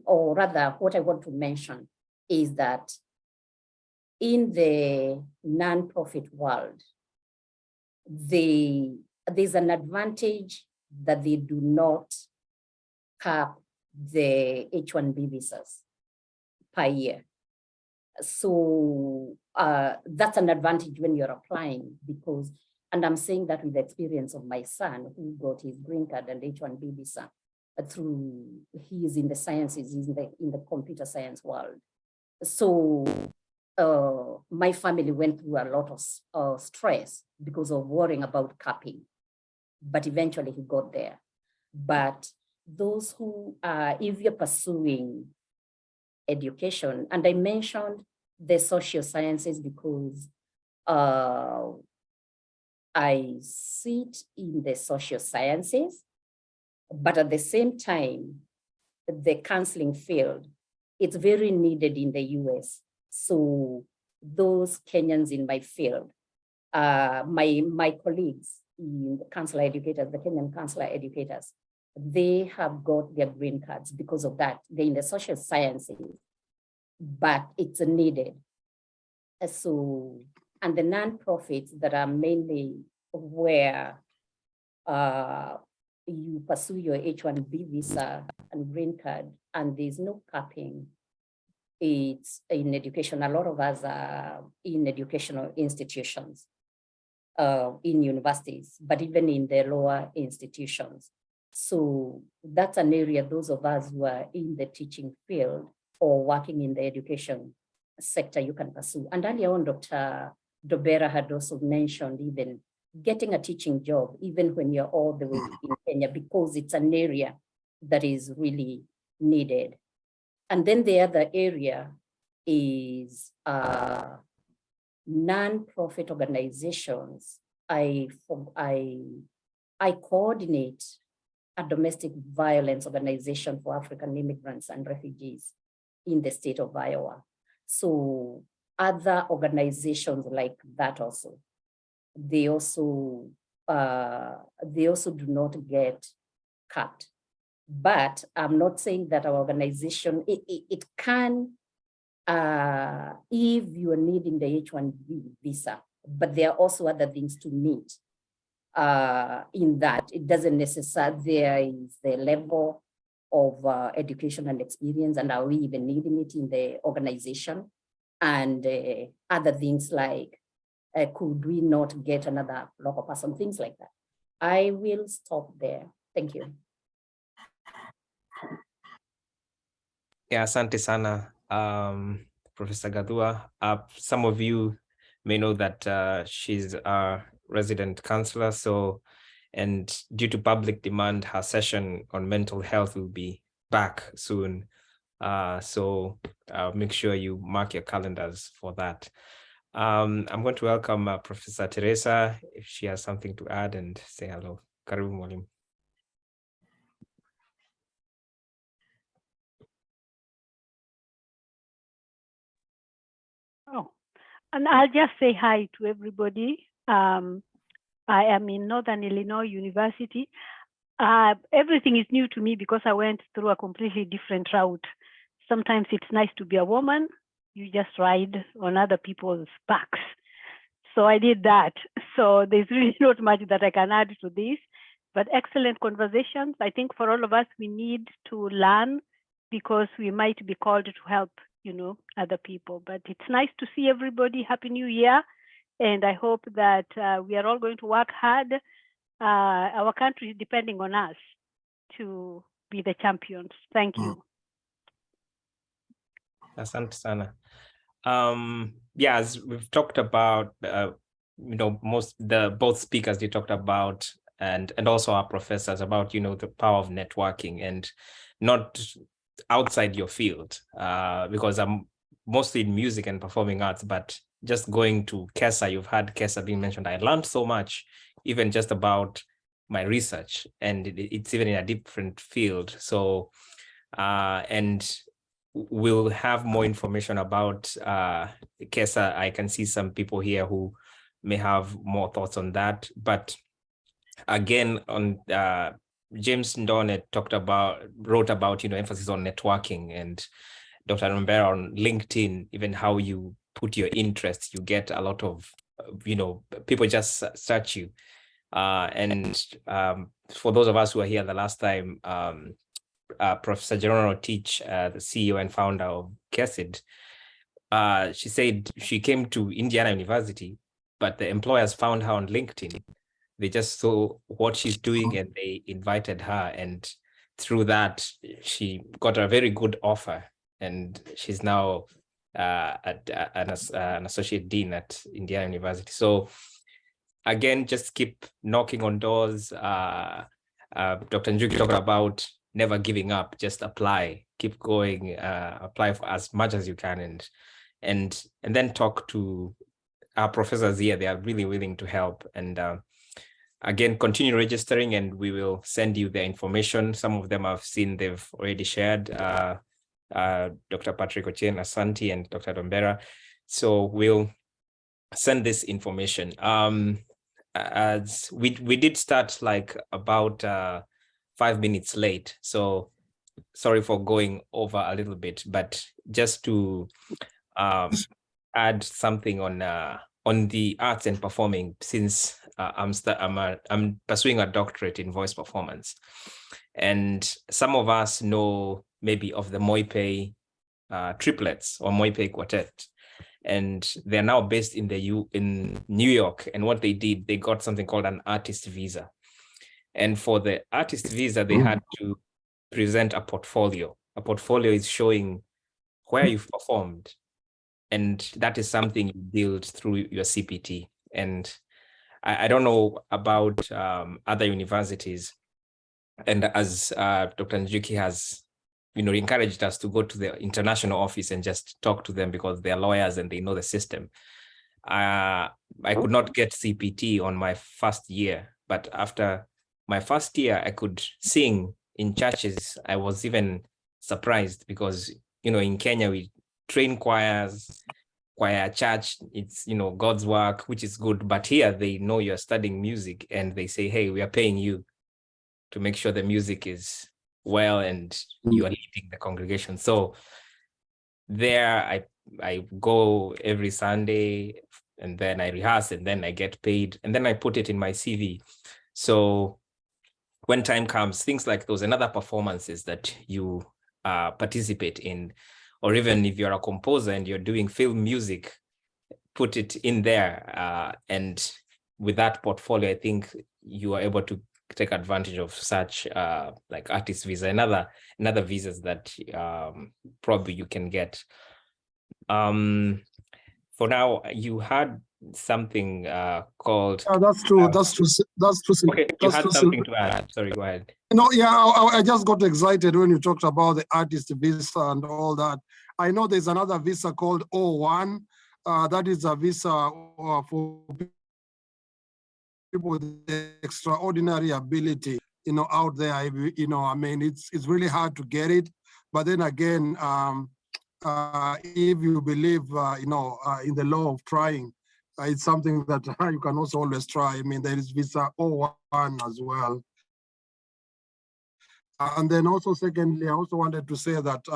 or rather what I want to mention is that in the nonprofit world, there's an advantage that they do not cap the H-1B visas per year. So that's an advantage when you're applying because, and I'm saying that with the experience of my son who got his green card and H-1B visa through, he is in the sciences, he's in the computer science world. So my family went through a lot of stress because of worrying about capping, but eventually he got there. But those who if you're pursuing education, and I mentioned the social sciences because I sit in the social sciences, but at the same time, the counseling field, it's very needed in the US. So those Kenyans in my field, my colleagues in the counselor educators, the Kenyan counselor educators, they have got their green cards because of that. They're in the social sciences, but it's needed. So, and the nonprofits that are mainly where you pursue your H-1B visa and green card, and there's no capping. It's in education. A lot of us are in educational institutions, in universities, but even in the lower institutions. So that's an area those of us who are in the teaching field or working in the education sector you can pursue. And earlier on, Dr. Dobera had also mentioned even getting a teaching job, even when you're all the way in Kenya, because it's an area that is really needed. And then the other area is non-profit organizations. I coordinate a domestic violence organization for African immigrants and refugees in the state of Iowa. So other organizations like that also, they also do not get cut. But I'm not saying that our organization, it can, if you are needing the H-1B visa, but there are also other things to meet in that. It doesn't necessarily, there is the level of education and experience, and are we even needing it in the organization? And other things like, could we not get another local person, things like that. I will stop there. Thank you. Yeah, asante sana, Professor Gadua. Some of you may know that she's a resident counselor, so, and due to public demand, her session on mental health will be back soon. So make sure you mark your calendars for that. I'm going to welcome Professor Teresa, if she has something to add, and say hello. Karibu mwalimu. Oh, and I'll just say hi to everybody. I am in Northern Illinois University. Everything is new to me because I went through a completely different route. Sometimes it's nice to be a woman. You just ride on other people's backs. So I did that. So there's really not much that I can add to this, but excellent conversations. I think for all of us, we need to learn because we might be called to help, you know, other people. But it's nice to see everybody. Happy New Year. And I hope that we are all going to work hard. Our country is depending on us to be the champions. Thank you. Asante sana. Yeah, as we've talked about, you know, both speakers, they talked about, and also our professors about, you know, the power of networking, and not outside your field, because I'm mostly in music and performing arts, but just going to KESID, you've had KESID being mentioned. I learned so much, even just about my research, and it's even in a different field. So, and we'll have more information about KESID. I can see some people here who may have more thoughts on that. But again, on James Ndone wrote about, you know, emphasis on networking, and Dr. Nombera on LinkedIn, even how you put your interests, you get a lot of, you know, people just search you. And for those of us who are here the last time, Professor Geronimo Teach, the CEO and founder of KESID, she said she came to Indiana University, but the employers found her on LinkedIn. They just saw what she's doing and they invited her. And through that, she got a very good offer. And she's now an associate dean at Indiana University. So again, just keep knocking on doors. Dr. Njuki talked about never giving up, just apply, keep going, apply for as much as you can, and then talk to our professors here. They are really willing to help. And again, continue registering and we will send you the information. Some of them I've seen they've already shared, Dr. Patrick Ochen, Asante, and Dr. Dombera. So we'll send this information. As we did start like about 5 minutes late, so sorry for going over a little bit, but just to add something on the arts and performing, since I'm pursuing a doctorate in voice performance, and some of us know maybe of the Moipe triplets or Moipe quartet, and they're now based in New York. And what they did, they got something called an artist visa. And for the artist visa, they had to present a portfolio. A portfolio is showing where you've performed. And that is something you build through your CPT. And I don't know about other universities. And as Dr. Njuki has, you know, encouraged us to go to the international office and just talk to them because they're lawyers and they know the system. I could not get CPT on my first year, but after my first year, I could sing in churches. I was even surprised because, you know, in Kenya, we train choirs, choir church, it's, you know, God's work, which is good. But here they know you're studying music and they say, hey, we are paying you to make sure the music is well and you are leading the congregation. So there I go every Sunday and then I rehearse, and then I get paid, and then I put it in my CV. So when time comes, things like those and other performances that you participate in, or even if you're a composer and you're doing film music, put it in there. And with that portfolio, I think you are able to take advantage of such like artist visa and other visas that probably you can get. For now, you had something called. Yeah, that's true. That's true. That's true. Okay, you had something to add. Sorry, go ahead. No, yeah, I just got excited when you talked about the artist visa and all that. I know there's another visa called O1. That is a visa for people with extraordinary ability, out there. I mean, it's really hard to get it. But then again, if you believe, in the law of trying, it's something that you can also always try. I mean, there is visa O1 as well. And then also, secondly, I also wanted to say that,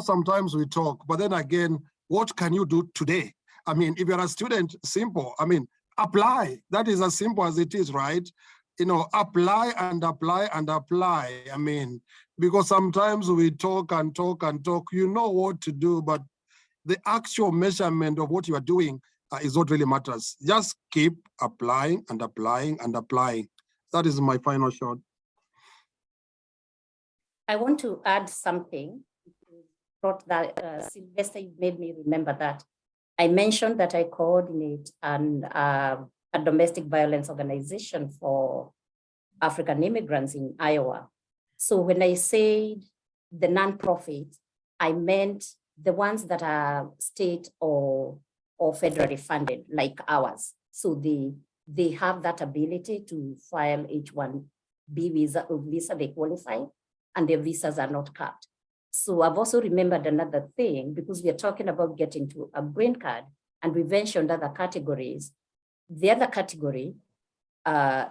sometimes we talk, but then again, what can you do today? I mean, if you're a student, simple. I mean, apply. That is as simple as it is, right? Apply and apply and apply. I mean, because sometimes we talk and talk and talk, you know what to do, but the actual measurement of what you are doing is what really matters. Just keep applying and applying and applying. That is my final shot. I want to add something. Brought that, Sylvester, you made me remember that. I mentioned that I coordinate a domestic violence organization for African immigrants in Iowa. So when I said the nonprofit, I meant the ones that are state or federally funded, like ours. So they have that ability to file H-1B visa, they qualify, and their visas are not capped. So I've also remembered another thing, because we are talking about getting to a green card, and we mentioned other categories. The other category,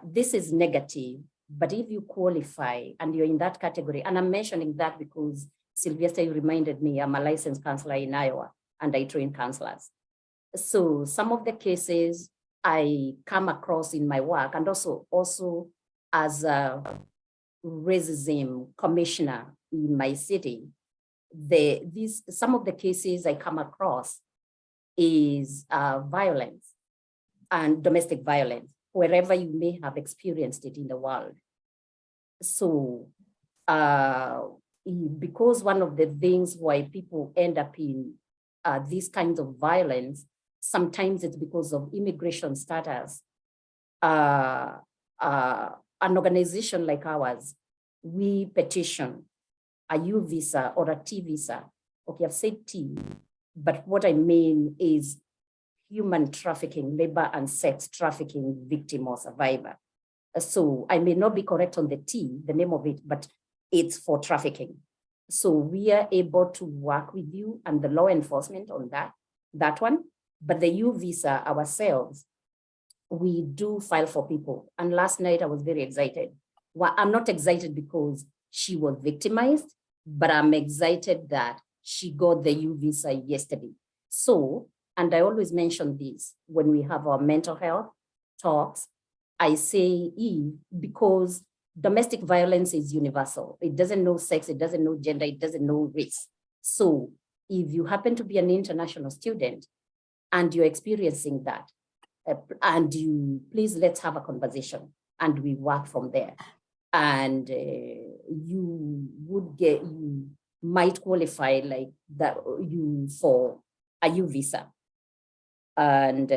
this is negative, but if you qualify and you're in that category, and I'm mentioning that because Sylvester, you reminded me, I'm a licensed counselor in Iowa, and I train counselors. So some of the cases I come across in my work, and also as a racism commissioner in my city, some of the cases I come across is violence and domestic violence, wherever you may have experienced it in the world. So because one of the things why people end up in these kinds of violence, sometimes it's because of immigration status. An organization like ours, we petition a U visa or a T visa. Okay, I've said T, but what I mean is human trafficking, labor and sex trafficking victim or survivor. So I may not be correct on the T, the name of it, but it's for trafficking. So we are able to work with you and the law enforcement on that one. But the U visa ourselves, we do file for people. And last night I was very excited. Well, I'm not excited because she was victimized, but I'm excited that she got the U visa yesterday. So, and I always mention this when we have our mental health talks, I say because domestic violence is universal. It doesn't know sex, it doesn't know gender, it doesn't know race. So if you happen to be an international student and you're experiencing that, and please let's have a conversation and we work from there. And you might qualify like that for a U visa and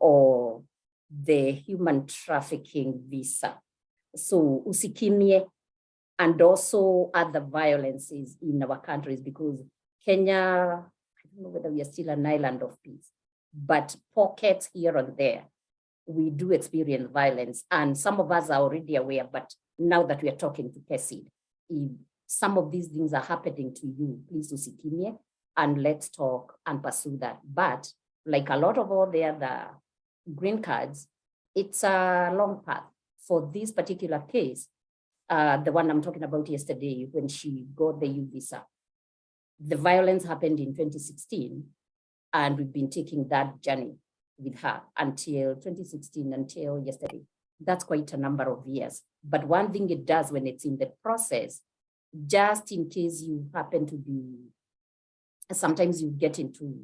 or the human trafficking visa. So usikimie, and also other violences in our countries, because Kenya, I don't know whether we are still an island of peace, but pockets here and there, we do experience violence. And some of us are already aware, but now that we are talking to KESID, if some of these things are happening to you, please usikimie, and let's talk and pursue that. But like a lot of all the other green cards, it's a long path. For this particular case, the one I'm talking about yesterday, when she got the U visa, the violence happened in 2016. And we've been taking that journey with her until 2016, until yesterday. That's quite a number of years. But one thing it does when it's in the process, just in case you happen to be, sometimes you get into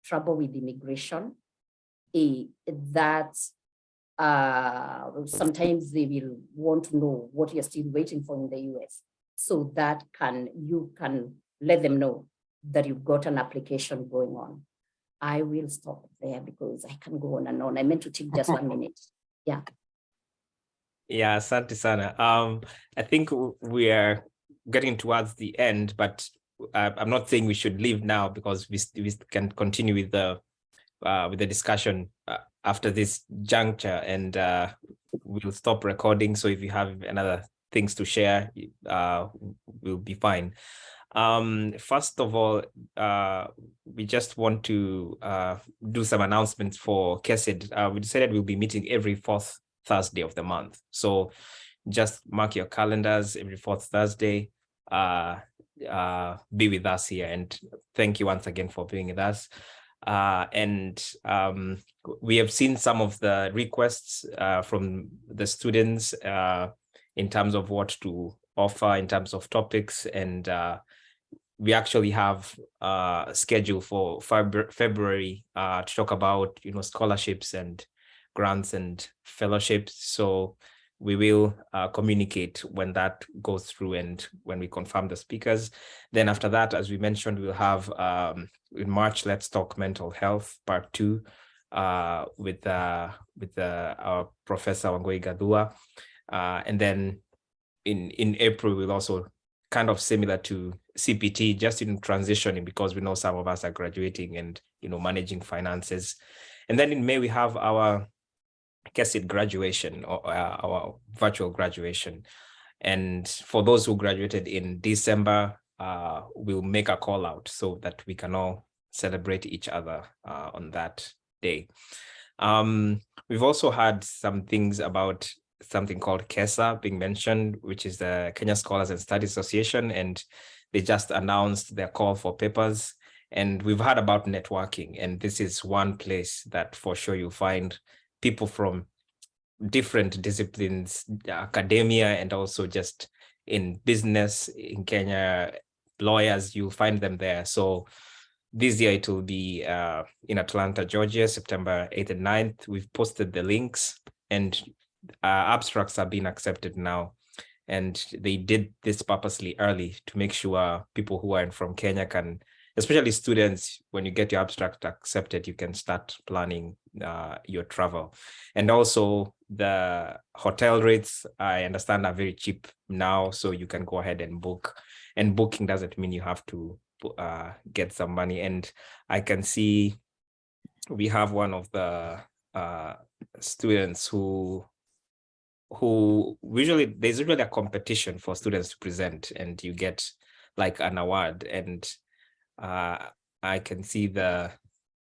trouble with immigration, that sometimes they will want to know what you're still waiting for in the US. So that you can let them know that you've got an application going on. I will stop there because I can go on and on. I meant to take just 1 minute. Yeah. Yeah, asante sana. I think we are getting towards the end, but I'm not saying we should leave now because we can continue with the discussion after this juncture, and we'll stop recording. So if you have another things to share, we'll be fine. First of all, we just want to do some announcements for KESID. We decided we'll be meeting every 4th Thursday of the month. So just mark your calendars every 4th Thursday. Be with us here, and thank you once again for being with us. We have seen some of the requests from the students in terms of what to offer in terms of topics, and we actually have a schedule for February to talk about, scholarships and grants and fellowships. So we will communicate when that goes through and when we confirm the speakers. Then after that, as we mentioned, we'll have in March, Let's Talk Mental Health Part 2 with our Professor Wangui Gadua. And then in April, we'll also kind of similar to CPT, just in transitioning because we know some of us are graduating and, managing finances. And then in May, we have our KESID graduation, or our virtual graduation. And for those who graduated in December, we'll make a call out so that we can all celebrate each other on that day. We've also had some things about something called KESA being mentioned, which is the Kenya Scholars and Studies Association, and they just announced their call for papers. And we've heard about networking, and this is one place that for sure you'll find people from different disciplines, academia, and also just in business in Kenya, lawyers, you'll find them there. So this year it will be in Atlanta, Georgia, September 8th and 9th. We've posted the links, and abstracts are being accepted now. And they did this purposely early to make sure people who are from Kenya can, especially students, when you get your abstract accepted, you can start planning your travel. And also the hotel rates, I understand, are very cheap now, so you can go ahead and book. And booking doesn't mean you have to get some money. And I can see we have one of the students who usually, there's usually a competition for students to present, and you get like an award. And I can see the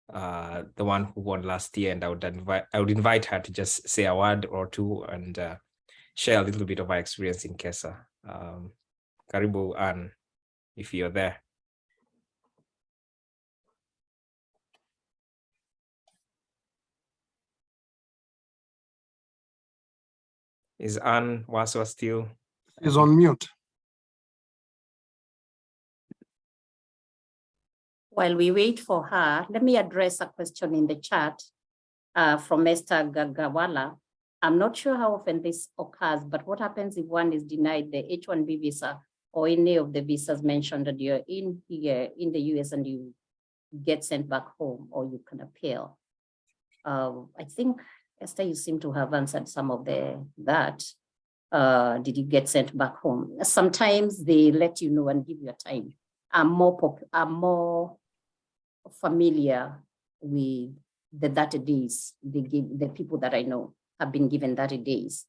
one who won last year, and I would invite her to just say a word or two and share a little bit of our experience in KESA. Karibu, Anne, if you're there. Is Anne Waswa still? She's on mute. While we wait for her, let me address a question in the chat from Esther Gagawala. I'm not sure how often this occurs, but what happens if one is denied the H-1B visa or any of the visas mentioned that you're in here in the US and you get sent back home, or you can appeal? I think, Esther, you seem to have answered some of that. Did you get sent back home? Sometimes they let you know and give you a time. I'm more familiar with the 30 days they give. The people that I know have been given 30 days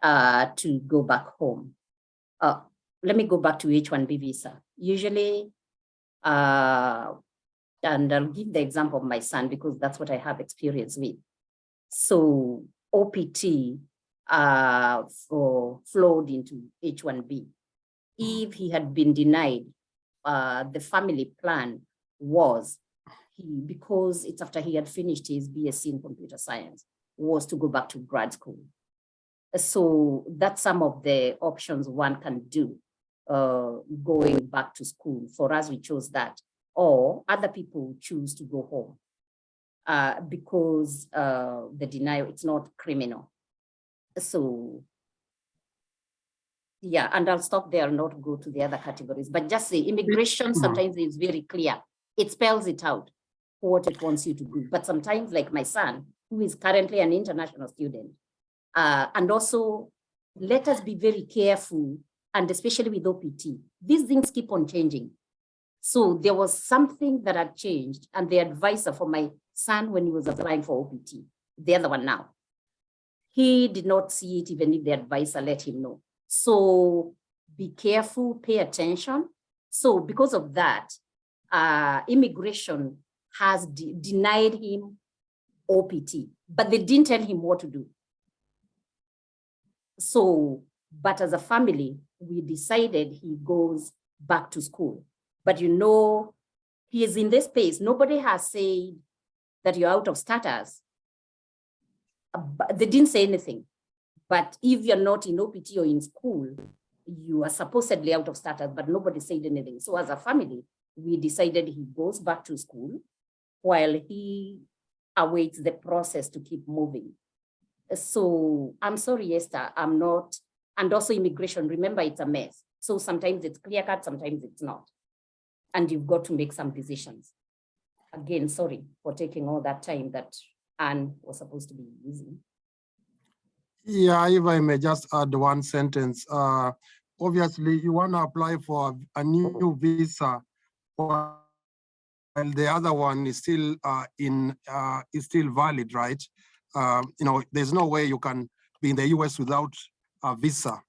to go back home. Let me go back to H-1B visa. Usually, and I'll give the example of my son because that's what I have experience with. So OPT flowed into H-1B. If he had been denied, the family plan was because it's after he had finished his BSc in computer science, was to go back to grad school. So that's some of the options one can do going back to school. For us, we chose that. Or other people choose to go home because the denial, it's not criminal. So yeah, and I'll stop there, not go to the other categories, but just say immigration sometimes is very clear. It spells it out what it wants you to do. But sometimes, like my son, who is currently an international student, and also let us be very careful, and especially with OPT, these things keep on changing. So there was something that had changed, and the advisor for my son when he was applying for OPT, the other one now, he did not see it even if the advisor let him know. So be careful, pay attention. So because of that, immigration has denied him OPT, but they didn't tell him what to do. So, but as a family, we decided he goes back to school. But you know, he is in this space. Nobody has said that you're out of status. They didn't say anything. But if you're not in OPT or in school, you are supposedly out of status, but nobody said anything. So as a family, we decided he goes back to school while he awaits the process to keep moving. So I'm sorry, Esther, I'm not. And also immigration, remember it's a mess. So sometimes it's clear cut, sometimes it's not. And you've got to make some decisions. Again, sorry for taking all that time that Anne was supposed to be using. Yeah, if I may just add one sentence. Obviously, you want to apply for a new visa while the other one is still valid, right? You know, there's no way you can be in the US without a visa.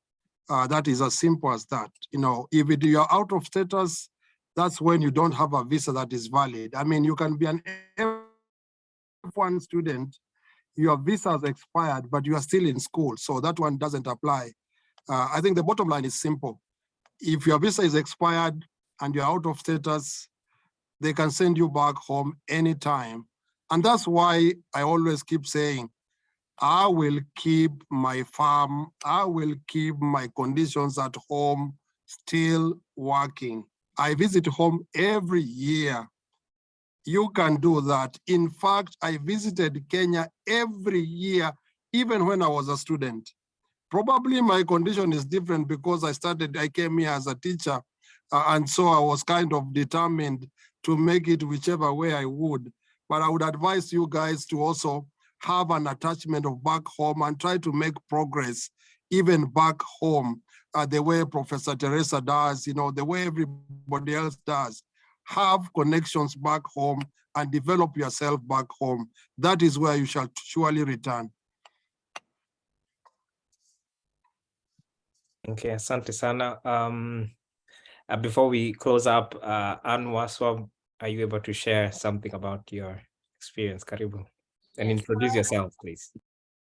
That is as simple as that. You know, if you're out of status, that's when you don't have a visa that is valid. I mean, you can be an F1 student, your visa has expired, but you are still in school. So that one doesn't apply. I think the bottom line is simple. If your visa is expired and you're out of status, they can send you back home anytime. And that's why I always keep saying, I will keep my farm, I will keep my conditions at home still working. I visit home every year. You can do that. In fact, I visited Kenya every year, even when I was a student. Probably my condition is different because I came here as a teacher, and so I was kind of determined to make it whichever way I would. But I would advise you guys to also have an attachment of back home and try to make progress even back home, the way Professor Teresa does, you know, the way everybody else does. Have connections back home and develop yourself back home. That is where you shall surely return. Okay, asante sana. Before we close up, Anne Waswa, are you able to share something about your experience, Karibu? And introduce yourself, please.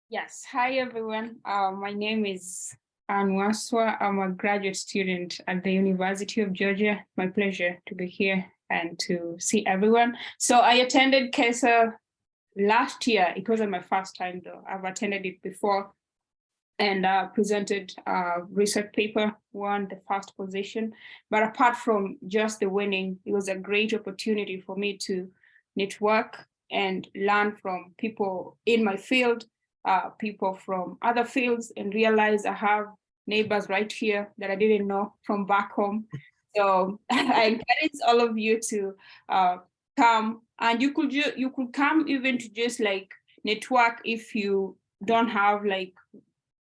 Yes, hi everyone. My name is Anne Waswa. I'm a graduate student at the University of Georgia. My pleasure to be here and to see everyone. So I attended KESID last year. It wasn't my first time though. I've attended it before and presented a research paper, won the first position. But apart from just the winning, it was a great opportunity for me to network and learn from people in my field, people from other fields, and realize I have neighbors right here that I didn't know from back home. So I encourage all of you to come, and you could come even to just like network if you don't have like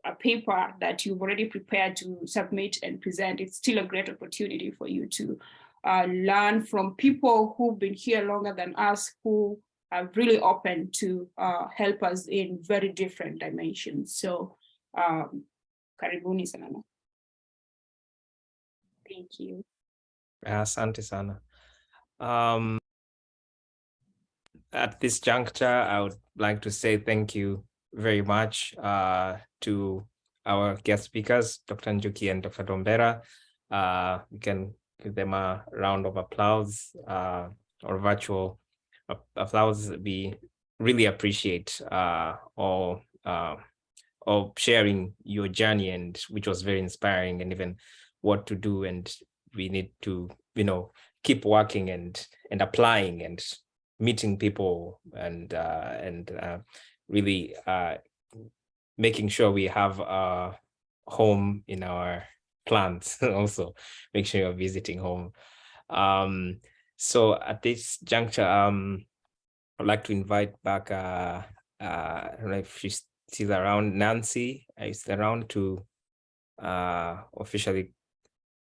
a paper that you've already prepared to submit and present. It's still a great opportunity for you to learn from people who've been here longer than us, who are really open to help us in very different dimensions. So, karibuni sana. Thank you. Asante sana. At this juncture, I would like to say thank you very much to our guest speakers, Dr. Njuki and Dr. Dombera. We can give them a round of applause, our virtual applause. We really appreciate all sharing your journey, and which was very inspiring, and even what to do. And we need to, keep working and applying and meeting people and really making sure we have a home in our plans. Also make sure you're visiting home. So at this juncture, I'd like to invite back I don't know if she's still around. Nancy is around to officially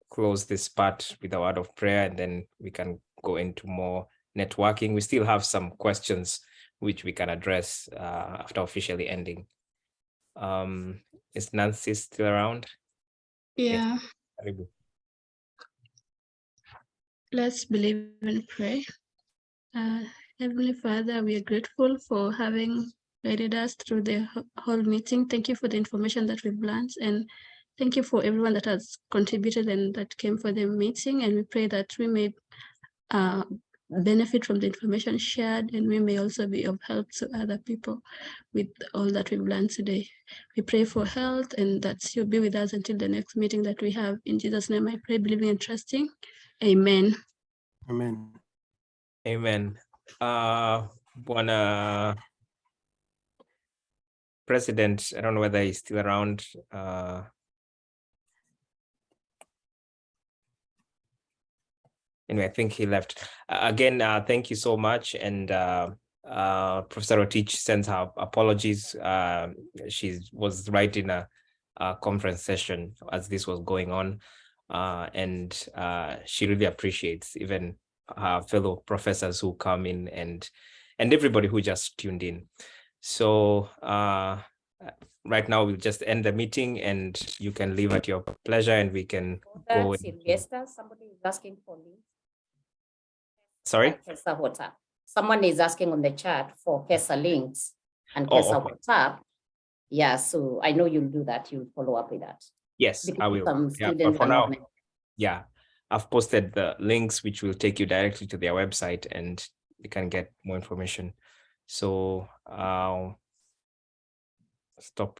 close this part with a word of prayer, and then we can go into more networking. We still have some questions which we can address after officially ending. Is Nancy still around? Yeah. Yes. Let's believe and pray. Heavenly Father, we are grateful for having guided us through the whole meeting. Thank you for the information that we've learned, and thank you for everyone that has contributed and that came for the meeting. And we pray that we may benefit from the information shared, and we may also be of help to other people with all that we've learned today. We pray for health, and that you'll be with us until the next meeting that we have. In Jesus' name I pray, believing and trusting. Amen. Amen. Amen. Bwana President, I don't know whether he's still around. Anyway, I think he left. Again, thank you so much. And Professor Rotich sends her apologies. She was right in a conference session as this was going on. And she really appreciates even her fellow professors who come in and everybody who just tuned in. So right now we'll just end the meeting, and you can leave at your pleasure, and we can go. Sylvester, somebody is asking for links. Sorry? Someone is asking on the chat for KESA links and Oh, KESA okay. WhatsApp. Yeah, so I know you'll do that. You'll follow up with that. Yes, I will. Yeah, but for now, yeah, I've posted the links which will take you directly to their website, and you can get more information. So I'll stop